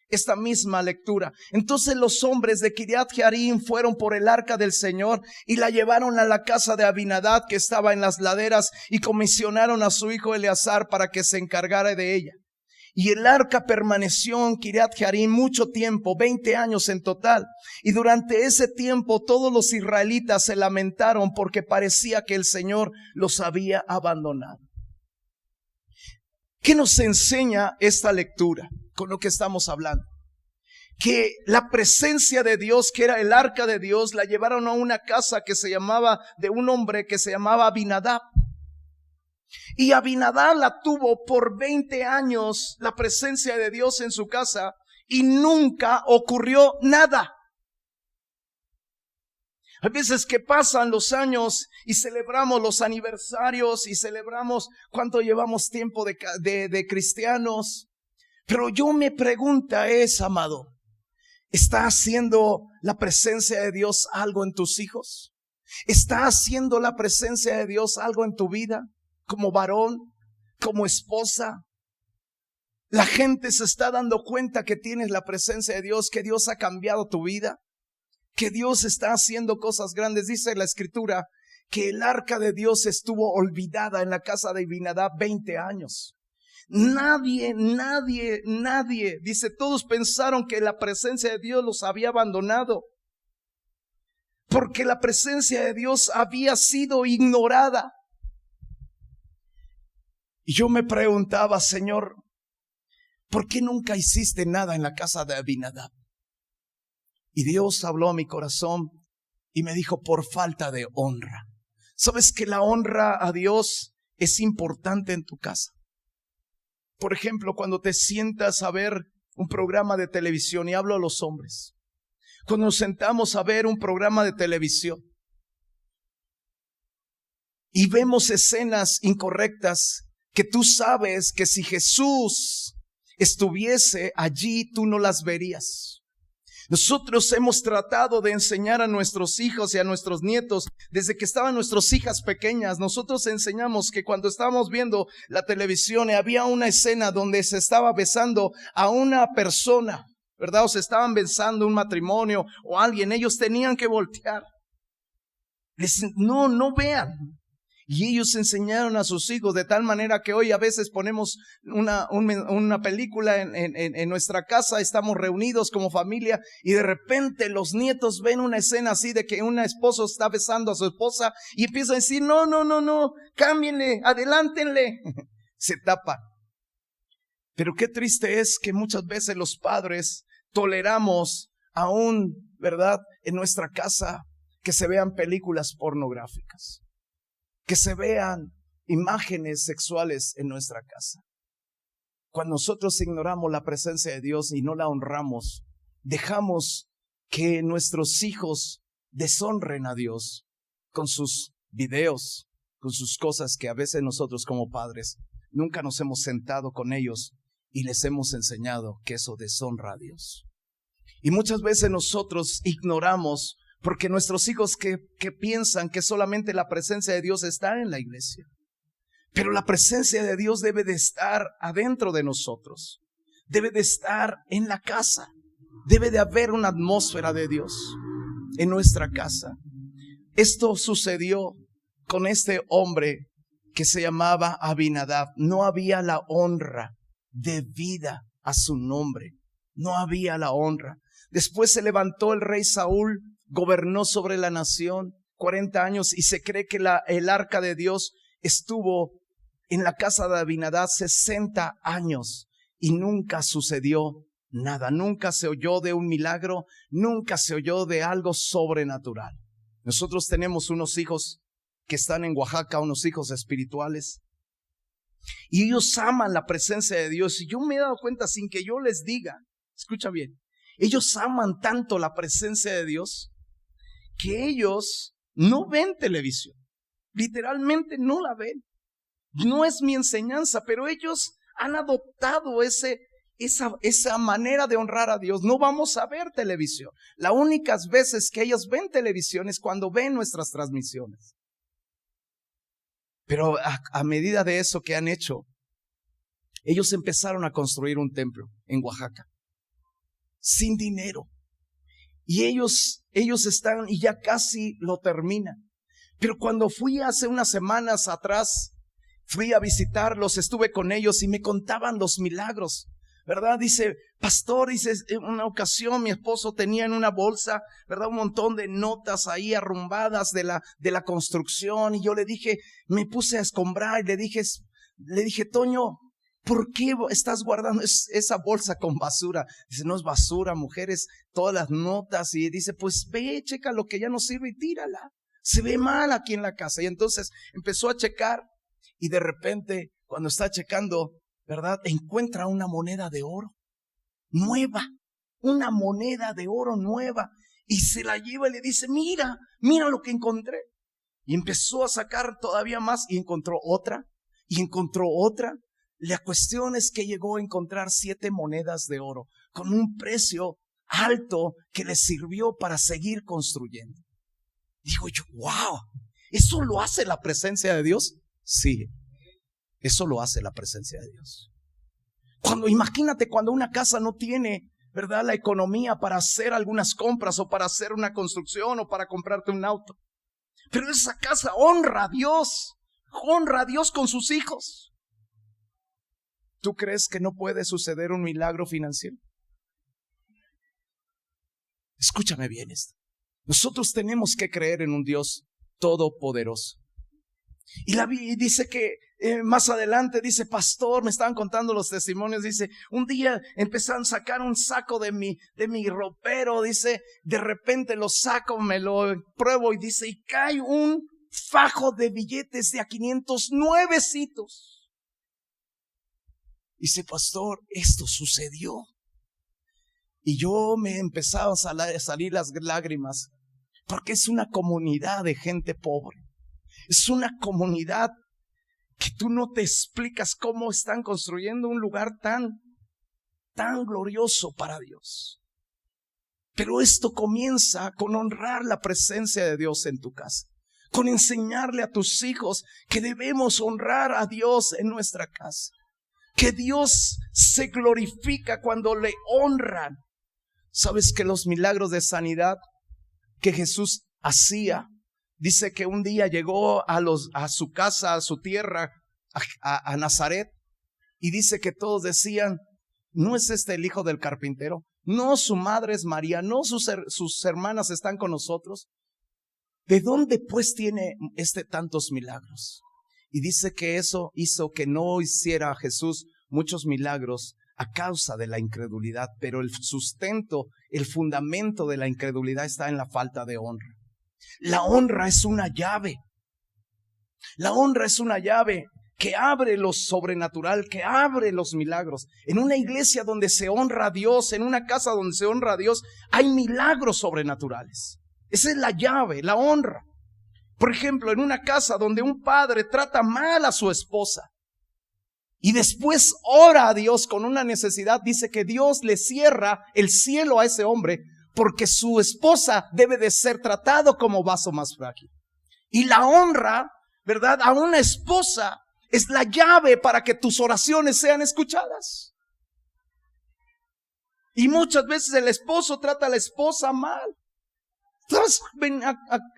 esta misma lectura. Entonces los hombres de Kiriat Jearim fueron por el arca del Señor y la llevaron a la casa de Abinadab, que estaba en las laderas, y comisionaron a su hijo Eleazar para que se encargara de ella. Y el arca permaneció en Kiriat Jearim mucho tiempo, 20 años en total. Y durante ese tiempo todos los israelitas se lamentaron porque parecía que el Señor los había abandonado. ¿Qué nos enseña esta lectura con lo que estamos hablando? Que la presencia de Dios, que era el arca de Dios, la llevaron a una casa de un hombre que se llamaba Abinadab. Y Abinadab la tuvo por 20 años, la presencia de Dios en su casa, y nunca ocurrió nada. Hay veces que pasan los años y celebramos los aniversarios y celebramos cuánto llevamos tiempo de cristianos. Pero yo me pregunta amado, ¿está haciendo la presencia de Dios algo en tus hijos? ¿Está haciendo la presencia de Dios algo en tu vida? Como varón, como esposa. La gente se está dando cuenta que tienes la presencia de Dios, que Dios ha cambiado tu vida, que Dios está haciendo cosas grandes. Dice la Escritura que el arca de Dios estuvo olvidada en la casa de Abinadab 20 años. Nadie, dice, todos pensaron que la presencia de Dios los había abandonado, porque la presencia de Dios había sido ignorada. Y yo me preguntaba, Señor, ¿por qué nunca hiciste nada en la casa de Abinadab? Y Dios habló a mi corazón y me dijo, por falta de honra. ¿Sabes que la honra a Dios es importante en tu casa? Por ejemplo, cuando te sientas a ver un programa de televisión, y hablo a los hombres, cuando nos sentamos a ver un programa de televisión y vemos escenas incorrectas, que tú sabes que si Jesús estuviese allí, tú no las verías. Nosotros hemos tratado de enseñar a nuestros hijos y a nuestros nietos, desde que estaban nuestras hijas pequeñas, nosotros enseñamos que cuando estábamos viendo la televisión y había una escena donde se estaba besando a una persona, ¿verdad? O se estaban besando un matrimonio o alguien, ellos tenían que voltear. No vean. Y ellos enseñaron a sus hijos de tal manera que hoy a veces ponemos una película en nuestra casa, estamos reunidos como familia y de repente los nietos ven una escena así de que un esposo está besando a su esposa y empieza a decir, no, cámbienle, adelántenle. Se tapa. Pero qué triste es que muchas veces los padres toleramos aún, ¿verdad?, en nuestra casa que se vean películas pornográficas, que se vean imágenes sexuales en nuestra casa. Cuando nosotros ignoramos la presencia de Dios y no la honramos, dejamos que nuestros hijos deshonren a Dios con sus videos, con sus cosas que a veces nosotros como padres nunca nos hemos sentado con ellos y les hemos enseñado que eso deshonra a Dios. Y muchas veces nosotros ignoramos porque nuestros hijos que piensan que solamente la presencia de Dios está en la iglesia. Pero la presencia de Dios debe de estar adentro de nosotros. Debe de estar en la casa. Debe de haber una atmósfera de Dios en nuestra casa. Esto sucedió con este hombre que se llamaba Abinadab. No había la honra debida a su nombre. No había la honra. Después se levantó el rey Saúl, gobernó sobre la nación 40 años y se cree que el arca de Dios estuvo en la casa de Abinadab 60 años y nunca sucedió nada. Nunca se oyó de un milagro, nunca se oyó de algo sobrenatural. Nosotros tenemos unos hijos que están en Oaxaca, unos hijos espirituales, y ellos aman la presencia de Dios. Y yo me he dado cuenta sin que yo les diga, escucha bien, ellos aman tanto la presencia de Dios que ellos no ven televisión. Literalmente no la ven. No es mi enseñanza, pero ellos han adoptado esa manera de honrar a Dios. No vamos a ver televisión. Las únicas veces que ellos ven televisión es cuando ven nuestras transmisiones. Pero a medida de eso que han hecho, ellos empezaron a construir un templo en Oaxaca, sin dinero. Y ellos están y ya casi lo terminan. Pero cuando fui hace unas semanas atrás, fui a visitarlos, estuve con ellos y me contaban los milagros, ¿verdad? Dice, pastor, dice, en una ocasión mi esposo tenía en una bolsa, ¿verdad?, un montón de notas ahí arrumbadas de la construcción. Y yo le dije, me puse a escombrar y le dije, Toño, ¿por qué estás guardando esa bolsa con basura? Dice, no es basura, mujeres, todas las notas. Y dice, pues ve, checa lo que ya no sirve y tírala. Se ve mal aquí en la casa. Y entonces empezó a checar y de repente, cuando está checando, ¿verdad?, encuentra una moneda de oro nueva, una moneda de oro nueva. Y se la lleva y le dice, mira lo que encontré. Y empezó a sacar todavía más y encontró otra y encontró otra. La cuestión es que llegó a encontrar 7 monedas de oro con un precio alto que le sirvió para seguir construyendo. Digo yo, wow, ¿eso lo hace la presencia de Dios? Sí, eso lo hace la presencia de Dios. Imagínate cuando una casa no tiene, ¿verdad?, la economía para hacer algunas compras o para hacer una construcción o para comprarte un auto. Pero esa casa honra a Dios con sus hijos. ¿Tú crees que no puede suceder un milagro financiero? Escúchame bien esto. Nosotros tenemos que creer en un Dios todopoderoso. Y la Biblia dice que más adelante dice, pastor, me estaban contando los testimonios, dice, un día empezaron a sacar un saco de mi ropero, dice, de repente lo saco, me lo pruebo y dice, y cae un fajo de billetes de a 500 nuevecitos. Dice, pastor, esto sucedió. Y yo me empezaban a salir las lágrimas, porque es una comunidad de gente pobre. Es una comunidad que tú no te explicas cómo están construyendo un lugar tan glorioso para Dios. Pero esto comienza con honrar la presencia de Dios en tu casa, con enseñarle a tus hijos que debemos honrar a Dios en nuestra casa, que Dios se glorifica cuando le honran. ¿Sabes que los milagros de sanidad que Jesús hacía? Dice que un día llegó a su casa, a su tierra, a Nazaret, y dice que todos decían: ¿no es este el hijo del carpintero? No, su madre es María, no, sus hermanas están con nosotros. ¿De dónde pues tiene tantos milagros? Y dice que eso hizo que no hiciera Jesús muchos milagros a causa de la incredulidad, pero el sustento, el fundamento de la incredulidad está en la falta de honra. La honra es una llave. La honra es una llave que abre lo sobrenatural, que abre los milagros. En una iglesia donde se honra a Dios, en una casa donde se honra a Dios, hay milagros sobrenaturales. Esa es la llave, la honra. Por ejemplo, en una casa donde un padre trata mal a su esposa y después ora a Dios con una necesidad, dice que Dios le cierra el cielo a ese hombre porque su esposa debe de ser tratado como vaso más frágil. Y la honra, ¿verdad?, a una esposa es la llave para que tus oraciones sean escuchadas. Y muchas veces el esposo trata a la esposa mal. Entonces,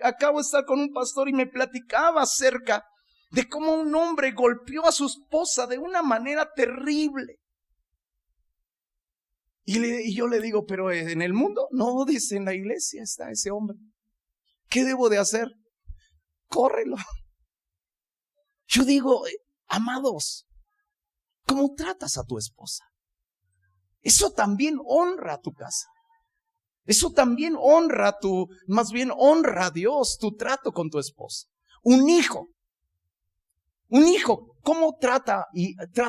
acabo de estar con un pastor y me platicaba acerca de cómo un hombre golpeó a su esposa de una manera terrible. Y yo le digo: pero en el mundo, no, dice, en la iglesia está ese hombre. ¿Qué debo de hacer? Córrelo. Yo digo: amados, ¿cómo tratas a tu esposa? Eso también honra a tu casa. Eso también honra más bien honra a Dios, tu trato con tu esposa. Un hijo, ¿cómo trata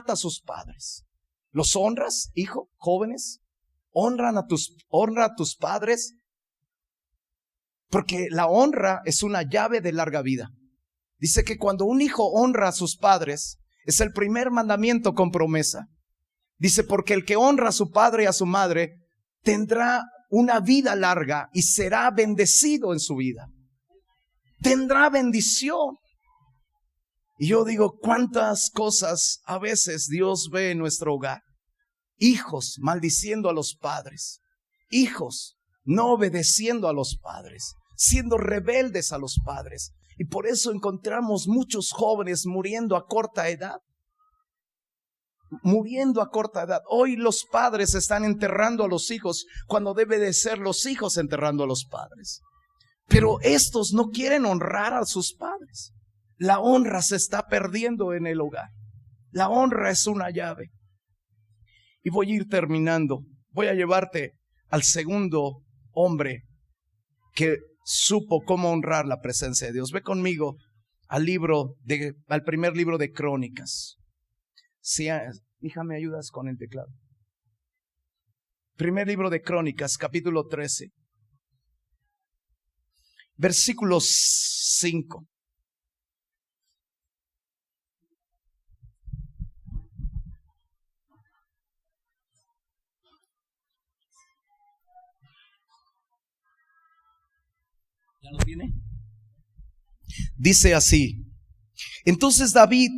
a sus padres? ¿Los honras, hijo? Jóvenes, honra a tus padres, porque la honra es una llave de larga vida. Dice que cuando un hijo honra a sus padres, es el primer mandamiento con promesa. Dice: porque el que honra a su padre y a su madre tendrá una vida larga y será bendecido en su vida. Tendrá bendición. Y yo digo: cuántas cosas a veces Dios ve en nuestro hogar. Hijos maldiciendo a los padres. Hijos no obedeciendo a los padres. Siendo rebeldes a los padres. Y por eso encontramos muchos jóvenes muriendo a corta edad. Muriendo a corta edad. Hoy los padres están enterrando a los hijos cuando debe de ser los hijos enterrando a los padres. Pero estos no quieren honrar a sus padres. La honra se está perdiendo en el hogar. La honra es una llave. Y voy a ir terminando. Voy a llevarte al segundo hombre que supo cómo honrar la presencia de Dios. Ve conmigo al primer libro de Crónicas. Sí, hija, ¿me ayudas con el teclado? Primer libro de Crónicas, capítulo 13, versículo 5. ¿Ya lo tiene? Dice así: entonces David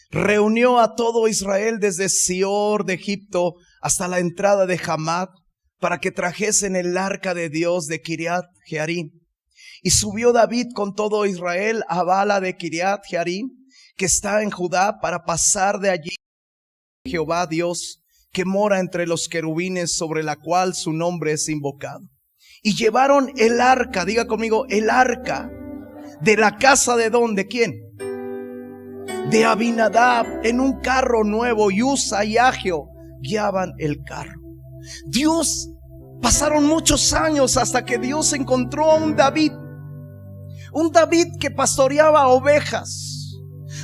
reunió a todo Israel desde Sior de Egipto hasta la entrada de Hamat para que trajesen el arca de Dios de Kiriat Jearim. Y subió David con todo Israel a Bala de Kiriat Jearim, que está en Judá, para pasar de allí Jehová Dios, que mora entre los querubines, sobre la cual su nombre es invocado. Y llevaron el arca, diga conmigo, el arca de la casa de ¿de quién? De Abinadab, en un carro nuevo, y Usa y Agio guiaban el carro. Pasaron muchos años hasta que Dios encontró a un David que pastoreaba ovejas,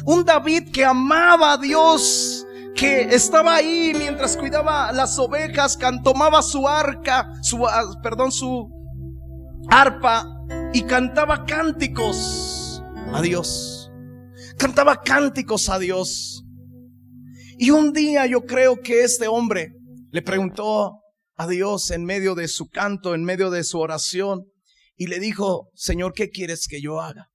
un David que amaba a Dios, que estaba ahí mientras cuidaba las ovejas, tomaba su arpa y cantaba cánticos a Dios. Cantaba cánticos a Dios. Y un día yo creo que este hombre le preguntó a Dios en medio de su canto, en medio de su oración, y le dijo: Señor, ¿qué quieres que yo haga?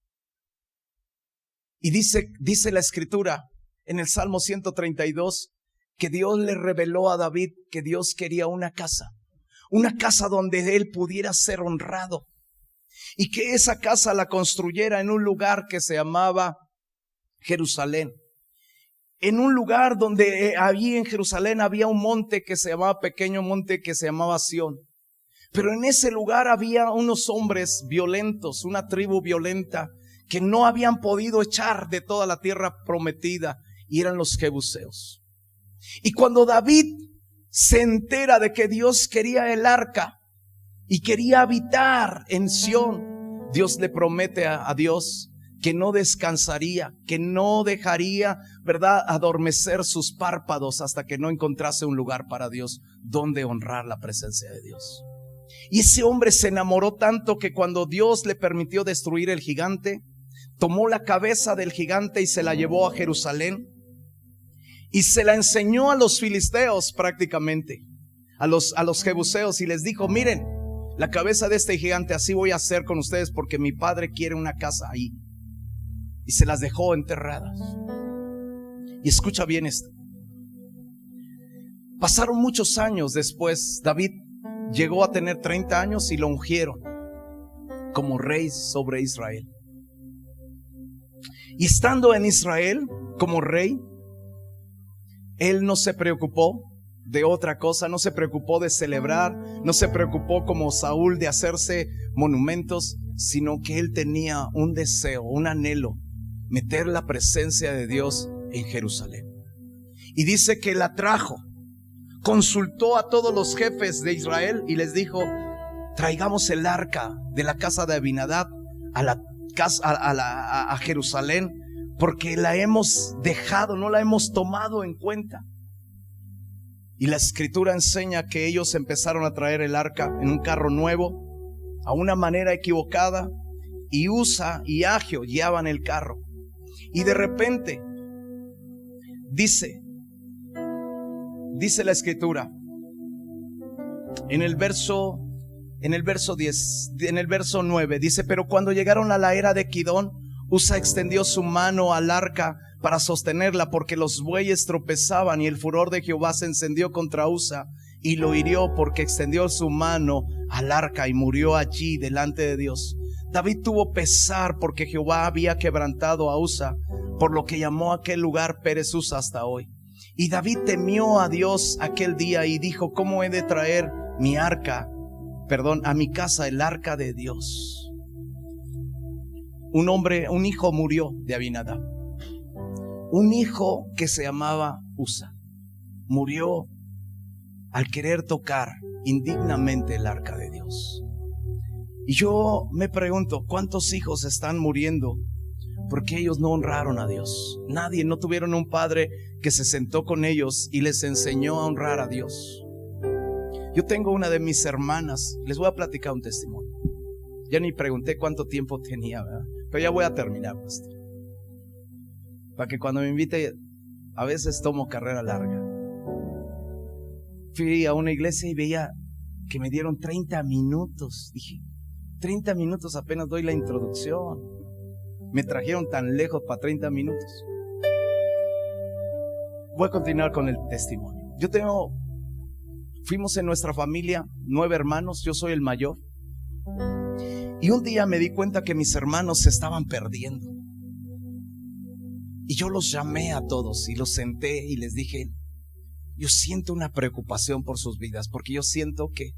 Y dice la escritura en el Salmo 132 que Dios le reveló a David que Dios quería una casa una casa donde él pudiera ser honrado, y que esa casa la construyera en un lugar que se llamaba Jerusalén. En un lugar donde allí en Jerusalén había un monte que se llamaba, pequeño monte que se llamaba Sión. Pero en ese lugar había unos hombres violentos, una tribu violenta que no habían podido echar de toda la tierra prometida, y eran los jebuseos. Y cuando David se entera de que Dios quería el arca y quería habitar en Sión, Dios le promete a Dios que no descansaría, que no dejaría, ¿verdad?, adormecer sus párpados hasta que no encontrase un lugar para Dios donde honrar la presencia de Dios. Y ese hombre se enamoró tanto que cuando Dios le permitió destruir el gigante, tomó la cabeza del gigante y se la llevó a Jerusalén y se la enseñó a los filisteos prácticamente, a los jebuseos, y les dijo: miren, la cabeza de este gigante, así voy a hacer con ustedes porque mi padre quiere una casa ahí. Y se las dejó enterradas. Y escucha bien esto. Pasaron muchos años después. David llegó a tener 30 años y lo ungieron como rey sobre Israel. Y estando en Israel como rey, él no se preocupó de otra cosa, no se preocupó de celebrar, no se preocupó como Saúl de hacerse monumentos, sino que él tenía un deseo, un anhelo: meter la presencia de Dios en Jerusalén. Y dice que la trajo, consultó a todos los jefes de Israel y les dijo: traigamos el arca de la casa de Abinadab a Jerusalén, porque la hemos dejado, no la hemos tomado en cuenta. Y la escritura enseña que ellos empezaron a traer el arca en un carro nuevo, a una manera equivocada, y Usa y Agio guiaban el carro. Y de repente dice la escritura en el verso 9, dice: pero cuando llegaron a la era de Kidón, Usa extendió su mano al arca para sostenerla, porque los bueyes tropezaban, y el furor de Jehová se encendió contra Usa y lo hirió, porque extendió su mano al arca y murió allí delante de Dios. David tuvo pesar porque Jehová había quebrantado a Usa, por lo que llamó a aquel lugar Pérez Usa hasta hoy. Y David temió a Dios aquel día y dijo: ¿cómo he de traer a mi casa el arca de Dios? Un hijo murió de Abinadab, un hijo que se llamaba Usa, murió al querer tocar indignamente el arca de Dios. Y yo me pregunto, ¿cuántos hijos están muriendo porque ellos no honraron a Dios? No tuvieron un padre que se sentó con ellos y les enseñó a honrar a Dios. Yo tengo una de mis hermanas, les voy a platicar un testimonio. Ya ni pregunté cuánto tiempo tenía, ¿verdad? Pero ya voy a terminar, pastor, para que cuando me invite, a veces tomo carrera larga. Fui a una iglesia y veía que me dieron 30 minutos. Dije: 30 minutos, apenas doy la introducción. Me trajeron tan lejos para 30 minutos. Voy a continuar con el testimonio. Fuimos en nuestra familia 9 hermanos, yo soy el mayor. Y un día me di cuenta que mis hermanos se estaban perdiendo. Y yo los llamé a todos y los senté y les dije: yo siento una preocupación por sus vidas, porque yo siento que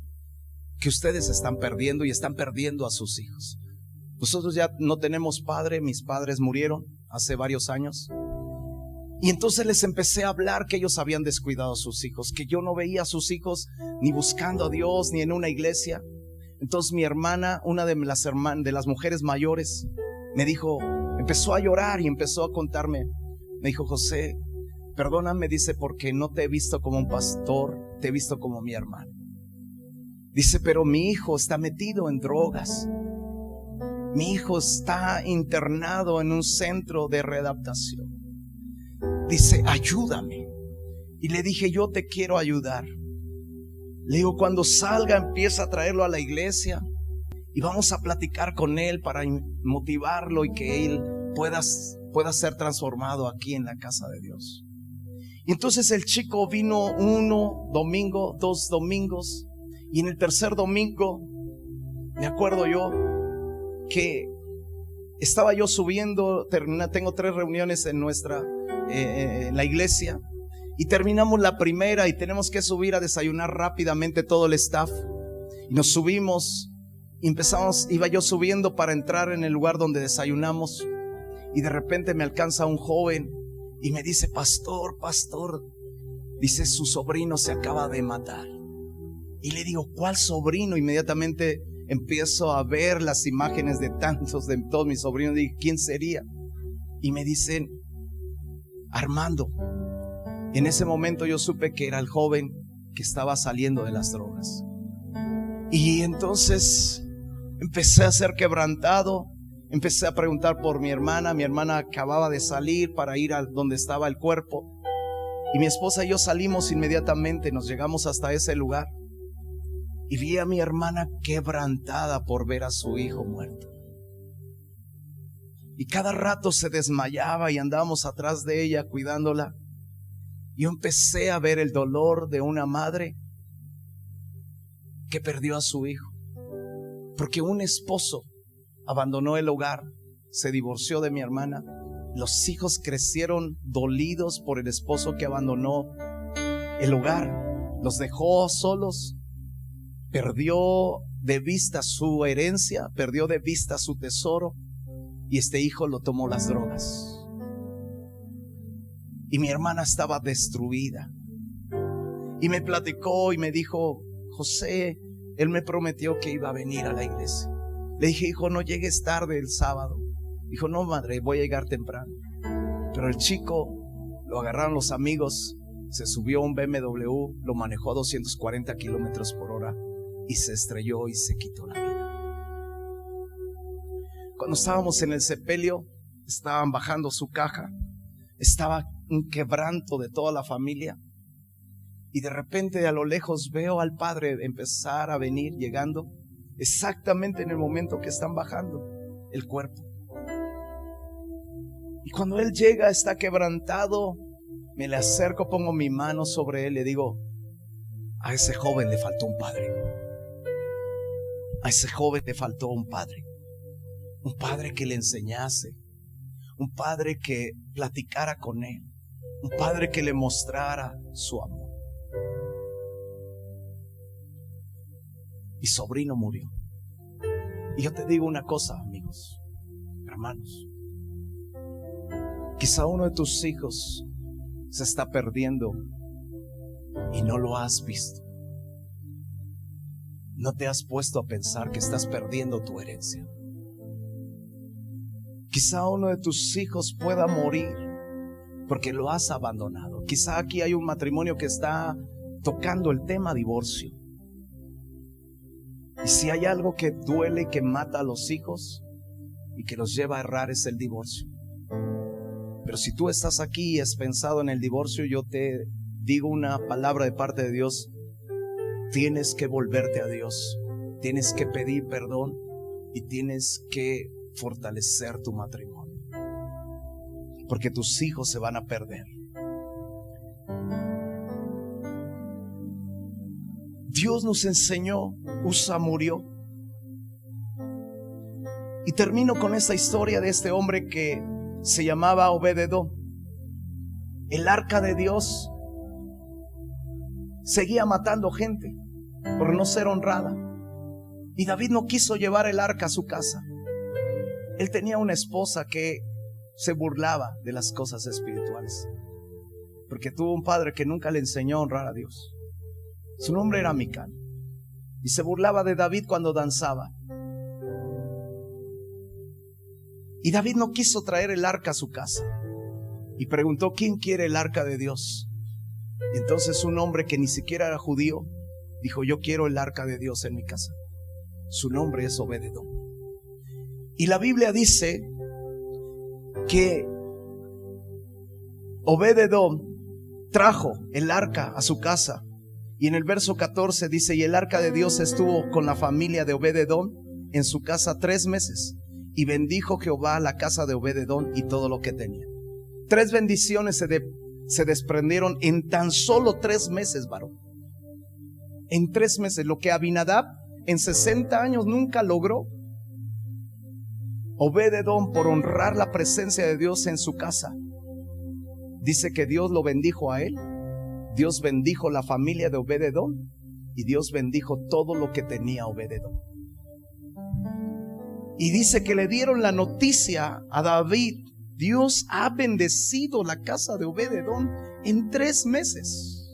ustedes se están perdiendo y están perdiendo a sus hijos. Nosotros ya no tenemos padre, mis padres murieron hace varios años. Y entonces les empecé a hablar que ellos habían descuidado a sus hijos, que yo no veía a sus hijos ni buscando a Dios ni en una iglesia. Entonces mi hermana, una de las mujeres mayores, empezó a llorar y empezó a contarme. Me dijo: José, perdóname, dice, porque no te he visto como un pastor, te he visto como mi hermano. Dice: pero mi hijo está metido en drogas. Mi hijo está internado en un centro de readaptación. Dice: ayúdame. Y le dije: yo te quiero ayudar. Le digo: cuando salga, empieza a traerlo a la iglesia y vamos a platicar con él para motivarlo y que él pueda ser transformado aquí en la casa de Dios. Y entonces el chico vino 1 domingo, 2 domingos, Y en el tercer domingo, me acuerdo yo que estaba yo subiendo, tengo 3 reuniones en en la iglesia, y terminamos la primera y tenemos que subir a desayunar rápidamente todo el staff. Y nos subimos y iba yo subiendo para entrar en el lugar donde desayunamos, y de repente me alcanza un joven y me dice: pastor, dice, su sobrino se acaba de matar. Y le digo: ¿cuál sobrino? Inmediatamente empiezo a ver las imágenes de todos mis sobrinos. Dije: ¿quién sería? Y me dicen: Armando. Y en ese momento yo supe que era el joven que estaba saliendo de las drogas. Y entonces empecé a ser quebrantado. Empecé a preguntar por mi hermana. Mi hermana acababa de salir para ir a donde estaba el cuerpo. Y mi esposa y yo salimos inmediatamente. Nos llegamos hasta ese lugar. Y vi a mi hermana quebrantada por ver a su hijo muerto. Y cada rato se desmayaba y andábamos atrás de ella cuidándola. Yo empecé a ver el dolor de una madre que perdió a su hijo, porque un esposo abandonó el hogar, se divorció de mi hermana. Los hijos crecieron dolidos por el esposo que abandonó el hogar, los dejó solos, perdió de vista su herencia, perdió de vista su tesoro, y este hijo lo tomó las drogas. Y mi hermana estaba destruida. Y me platicó y me dijo: José, él me prometió que iba a venir a la iglesia. Le dije: hijo, no llegues tarde el sábado. Dijo: no, madre, voy a llegar temprano. Pero el chico lo agarraron los amigos, se subió a un BMW, lo manejó a 240 kilómetros por hora y se estrelló y se quitó la vida. Cuando estábamos en el sepelio, estaban bajando su caja, estaba un quebranto de toda la familia, y de repente a lo lejos veo al padre empezar a venir, llegando exactamente en el momento que están bajando el cuerpo. Y cuando él llega, está quebrantado, me le acerco, pongo mi mano sobre él, le digo: a ese joven le faltó un padre. A ese joven le faltó un padre que le enseñase, un padre que platicara con él, un padre que le mostrara su amor. Mi sobrino murió. Y yo te digo una cosa, amigos, hermanos, quizá uno de tus hijos se está perdiendo y no lo has visto. No te has puesto a pensar que estás perdiendo tu herencia. Quizá uno de tus hijos pueda morir porque lo has abandonado. Quizá aquí hay un matrimonio que está tocando el tema divorcio. Y si hay algo que duele, que mata a los hijos y que los lleva a errar, es el divorcio. Pero si tú estás aquí y has pensado en el divorcio, yo te digo una palabra de parte de Dios: tienes que volverte a Dios, tienes que pedir perdón y tienes que fortalecer tu matrimonio, porque tus hijos se van a perder. Dios nos enseñó, Usa murió. Y termino con esta historia de este hombre que se llamaba Obed-edom. El arca de Dios seguía matando gente por no ser honrada, y David no quiso llevar el arca a su casa. Él tenía una esposa que se burlaba de las cosas espirituales, porque tuvo un padre que nunca le enseñó a honrar a Dios. Su nombre era Mical, y se burlaba de David cuando danzaba. Y David no quiso traer el arca a su casa, y preguntó: ¿quién quiere el arca de Dios? Y entonces un hombre que ni siquiera era judío dijo: yo quiero el arca de Dios en mi casa. Su nombre es Obed-edom. Y la Biblia dice que Obed-edom trajo el arca a su casa. Y en el verso 14 dice: y el arca de Dios estuvo con la familia de Obed-edom en su casa 3 meses. Y bendijo Jehová la casa de Obed-edom y todo lo que tenía. 3 bendiciones se desprendieron en tan solo 3 meses, varón. En 3 meses, lo que Abinadab en 60 años nunca logró. Obed-edom, por honrar la presencia de Dios en su casa, dice que Dios lo bendijo a él. Dios bendijo la familia de Obed-edom y Dios bendijo todo lo que tenía Obed-edom. Y dice que le dieron la noticia a David: Dios ha bendecido la casa de Obed-edom en 3 meses.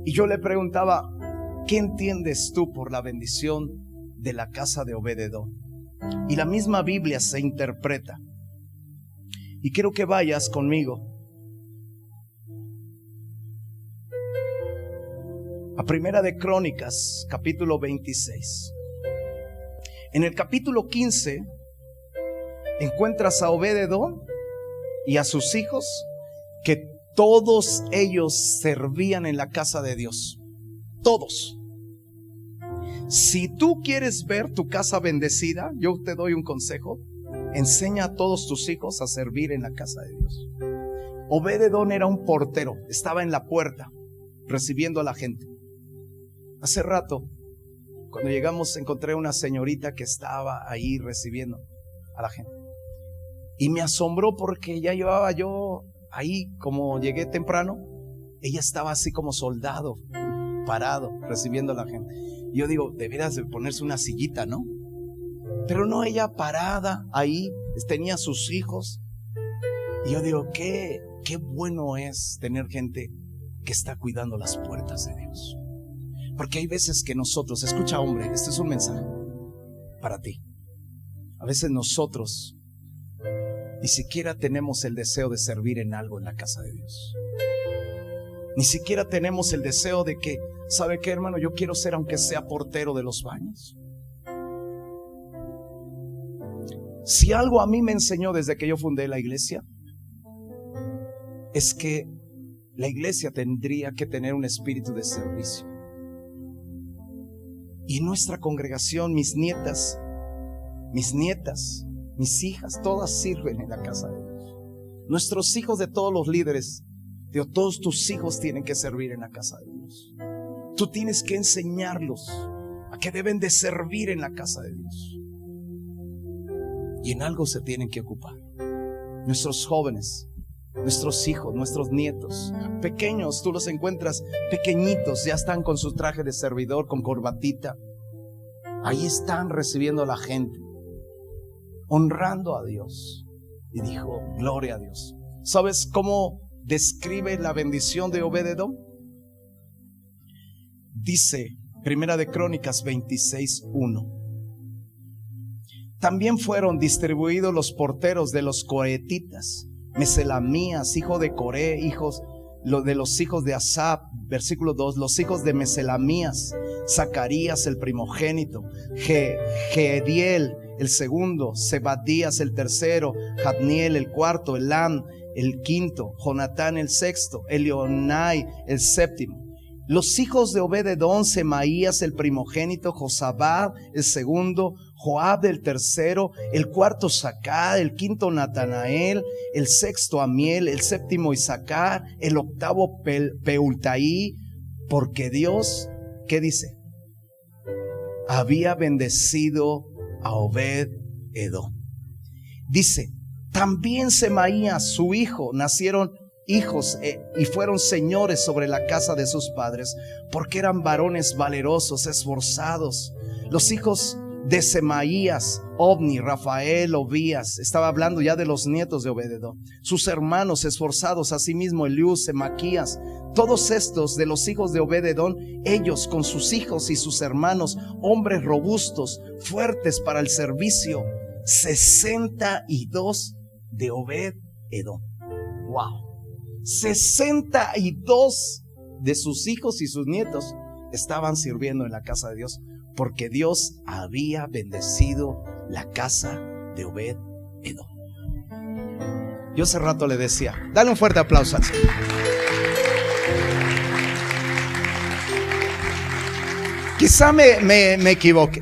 Y yo le preguntaba: ¿qué entiendes tú por la bendición de la casa de Obed-edom? Y la misma Biblia se interpreta. Y quiero que vayas conmigo a Primera de Crónicas, capítulo 26. En el capítulo 15 encuentras a Obed-edom y a sus hijos, que todos ellos servían en la casa de Dios. Todos. Si tú quieres ver tu casa bendecida, yo te doy un consejo: enseña a todos tus hijos a servir en la casa de Dios. Obed-edom era un portero, estaba en la puerta recibiendo a la gente. Hace rato, cuando llegamos, encontré una señorita que estaba ahí recibiendo a la gente. Y me asombró porque ya llevaba yo ahí, como llegué temprano, ella estaba así como soldado, parado, recibiendo a la gente. Y yo digo, deberías de ponerse una sillita, ¿no? Pero no, ella parada ahí, tenía sus hijos. Y yo digo, qué bueno es tener gente que está cuidando las puertas de Dios. Porque hay veces que nosotros, escucha hombre, este es un mensaje para ti. A veces nosotros ni siquiera tenemos el deseo de servir en algo en la casa de Dios. Ni siquiera tenemos el deseo de que, ¿sabe qué, hermano? Yo quiero ser, aunque sea portero de los baños. Si algo a mí me enseñó desde que yo fundé la iglesia, es que la iglesia tendría que tener un espíritu de servicio. Y nuestra congregación, mis nietas, mis hijas, todas sirven en la casa de Dios. Nuestros hijos, de todos los líderes, de todos tus hijos tienen que servir en la casa de Dios. Tú tienes que enseñarlos a que deben de servir en la casa de Dios. Y en algo se tienen que ocupar. Nuestros jóvenes, nuestros hijos, nuestros nietos, pequeños, tú los encuentras pequeñitos, ya están con su traje de servidor, con corbatita. Ahí están recibiendo a la gente, honrando a Dios. Y dijo, gloria a Dios. ¿Sabes cómo describe la bendición de Obed-edom? Dice Primera de Crónicas 26:1. También fueron distribuidos los porteros de los cohetitas, Meselamías, hijo de Coré, de los hijos de Asaf. Versículo 2, los hijos de Meselamías: Zacarías el primogénito, Jediel el segundo, Zebadías el tercero, Jadniel el cuarto, Elam el quinto, Jonatán el sexto, Elionai el séptimo. Los hijos de Obed-edom: Semaías el primogénito, Josabad el segundo, Joab el tercero, el cuarto Sacar, el quinto Natanael, el sexto Amiel, el séptimo Isacar, el octavo Peultaí, porque Dios, ¿qué dice? Había bendecido a Obed-edom. Dice, también Semaías, su hijo, nacieron hijos y fueron señores sobre la casa de sus padres, porque eran varones valerosos, esforzados. Los hijos de Semaías: Ovni, Rafael, Obías. Estaba hablando ya de los nietos de Obed-edom. Sus hermanos esforzados, asimismo Eliú, Semaquías. Todos estos de los hijos de Obed-edom, ellos con sus hijos y sus hermanos, hombres robustos, fuertes para el servicio. 62 de Obed-edom. Wow. 62 de sus hijos y sus nietos estaban sirviendo en la casa de Dios, porque Dios había bendecido la casa de Obed-edom. Yo hace rato le decía, dale un fuerte aplauso al Señor. Quizá me equivoque,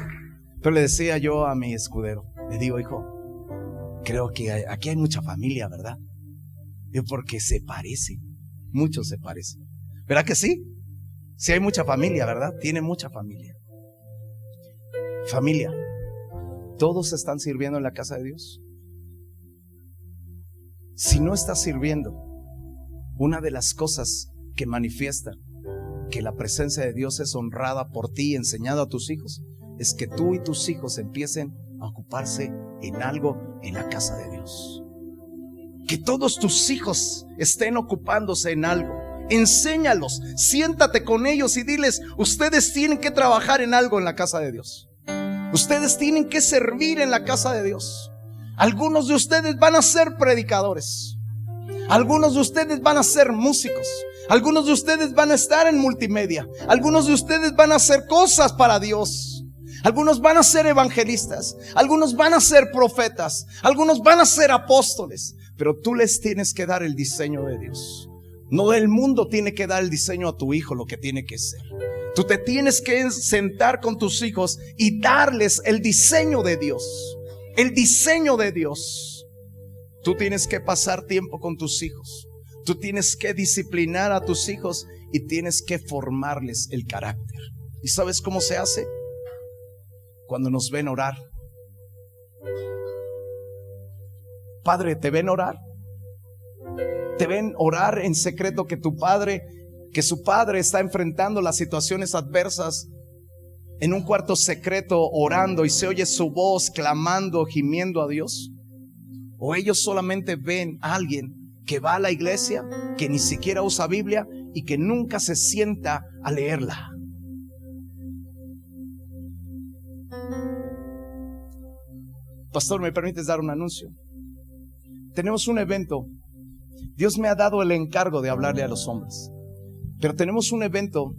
pero le decía yo a mi escudero, le digo, hijo, creo que aquí hay mucha familia, ¿verdad? Porque se parecen, muchos se parecen. ¿Verdad que sí? Si hay mucha familia, ¿verdad? Tiene mucha familia. Familia, ¿todos están sirviendo en la casa de Dios? Si no estás sirviendo, una de las cosas que manifiestan que la presencia de Dios es honrada por ti y enseñado a tus hijos, es que tú y tus hijos empiecen a ocuparse en algo en la casa de Dios. Que todos tus hijos estén ocupándose en algo. Enséñalos, siéntate con ellos y diles: ustedes tienen que trabajar en algo en la casa de Dios. Ustedes tienen que servir en la casa de Dios. Algunos de ustedes van a ser predicadores. Algunos de ustedes van a ser músicos. Algunos de ustedes van a estar en multimedia. Algunos de ustedes van a hacer cosas para Dios. Algunos van a ser evangelistas. Algunos van a ser profetas. Algunos van a ser apóstoles. Pero tú les tienes que dar el diseño de Dios. No el mundo tiene que dar el diseño a tu hijo, lo que tiene que ser. Tú te tienes que sentar con tus hijos y darles el diseño de Dios. El diseño de Dios. Tú tienes que pasar tiempo con tus hijos. Tú tienes que disciplinar a tus hijos y tienes que formarles el carácter. ¿Y sabes cómo se hace? Cuando nos ven orar. Padre, ¿te ven orar? ¿Te ven orar en secreto que su padre está enfrentando las situaciones adversas en un cuarto secreto orando y se oye su voz clamando, gimiendo a Dios? ¿O ellos solamente ven a alguien que va a la iglesia, que ni siquiera usa Biblia y que nunca se sienta a leerla? Pastor, ¿me permites dar un anuncio? Tenemos un evento. Dios me ha dado el encargo de hablarle a los hombres, pero tenemos un evento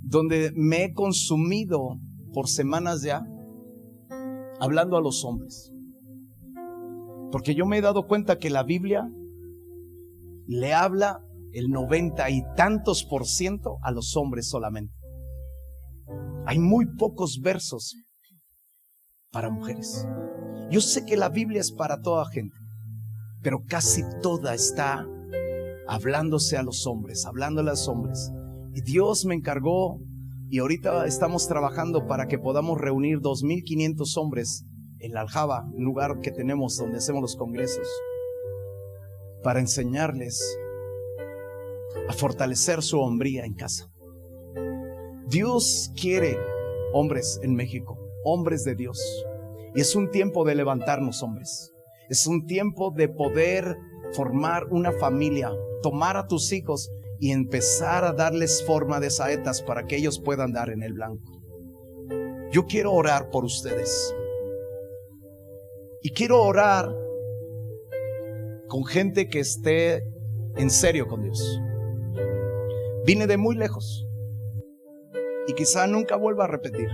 donde me he consumido por semanas ya hablando a los hombres, porque yo me he dado cuenta que la Biblia le habla el 90 y tantos % a los hombres solamente. Hay muy pocos versos para mujeres. Yo sé que la Biblia es para toda gente, pero casi toda está hablándose a los hombres, hablándole a los hombres. Y Dios me encargó, y ahorita estamos trabajando para que podamos reunir 2,500 hombres en la Aljaba, un lugar que tenemos donde hacemos los congresos, para enseñarles a fortalecer su hombría en casa. Dios quiere hombres en México, hombres de Dios. Y es un tiempo de levantarnos, hombres. Es un tiempo de poder formar una familia, tomar a tus hijos y empezar a darles forma de saetas para que ellos puedan dar en el blanco. Yo quiero orar por ustedes. Y quiero orar con gente que esté en serio con Dios. Vine de muy lejos y quizá nunca vuelva a repetir.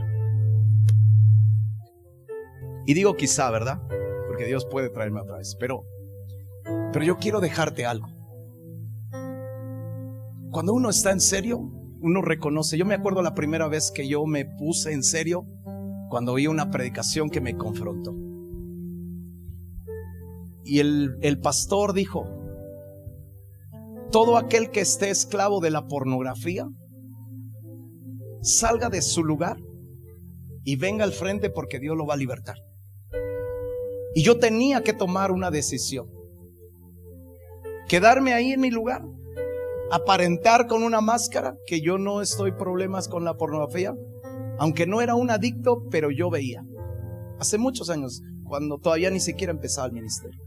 Y digo quizá, ¿verdad? Porque Dios puede traerme otra vez. Pero yo quiero dejarte algo. Cuando uno está en serio, uno reconoce. Yo me acuerdo la primera vez que yo me puse en serio cuando oí una predicación que me confrontó. Y el pastor dijo: todo aquel que esté esclavo de la pornografía, salga de su lugar y venga al frente, porque Dios lo va a libertar. Y yo tenía que tomar una decisión: quedarme ahí en mi lugar, aparentar con una máscara que yo no estoy problemas con la pornografía, aunque no era un adicto, pero yo veía. Hace muchos años, cuando todavía ni siquiera empezaba el ministerio.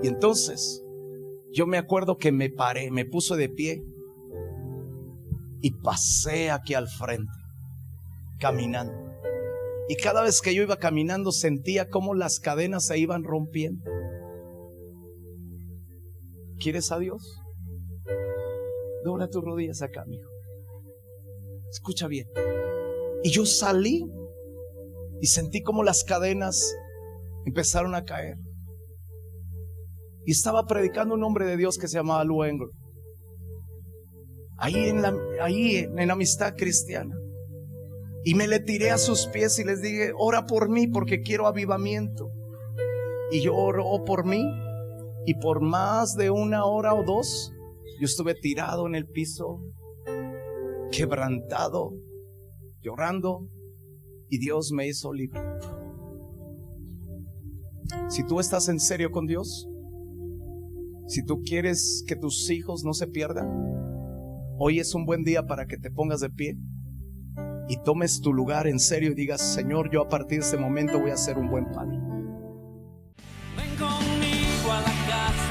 Y entonces yo me acuerdo que me paré, me puse de pie y pasé aquí al frente, caminando. Y cada vez que yo iba caminando sentía cómo las cadenas se iban rompiendo. ¿Quieres a Dios? Dobla tus rodillas acá, mijo. Escucha bien. Y yo salí y sentí como las cadenas empezaron a caer. Y estaba predicando un hombre de Dios que se llamaba Lou Engle, ahí en Amistad Cristiana. Y me le tiré a sus pies y les dije: ora por mí, porque quiero avivamiento. Y yo oró por mí, y por más de 1 hora o 2 yo estuve tirado en el piso. quebrantado, llorando, y Dios me hizo libre. Si tú estás en serio con Dios, si tú quieres que tus hijos no se pierdan, hoy es un buen día para que te pongas de pie y tomes tu lugar en serio y digas: Señor, yo a partir de este momento voy a ser un buen padre. Ven conmigo a la casa.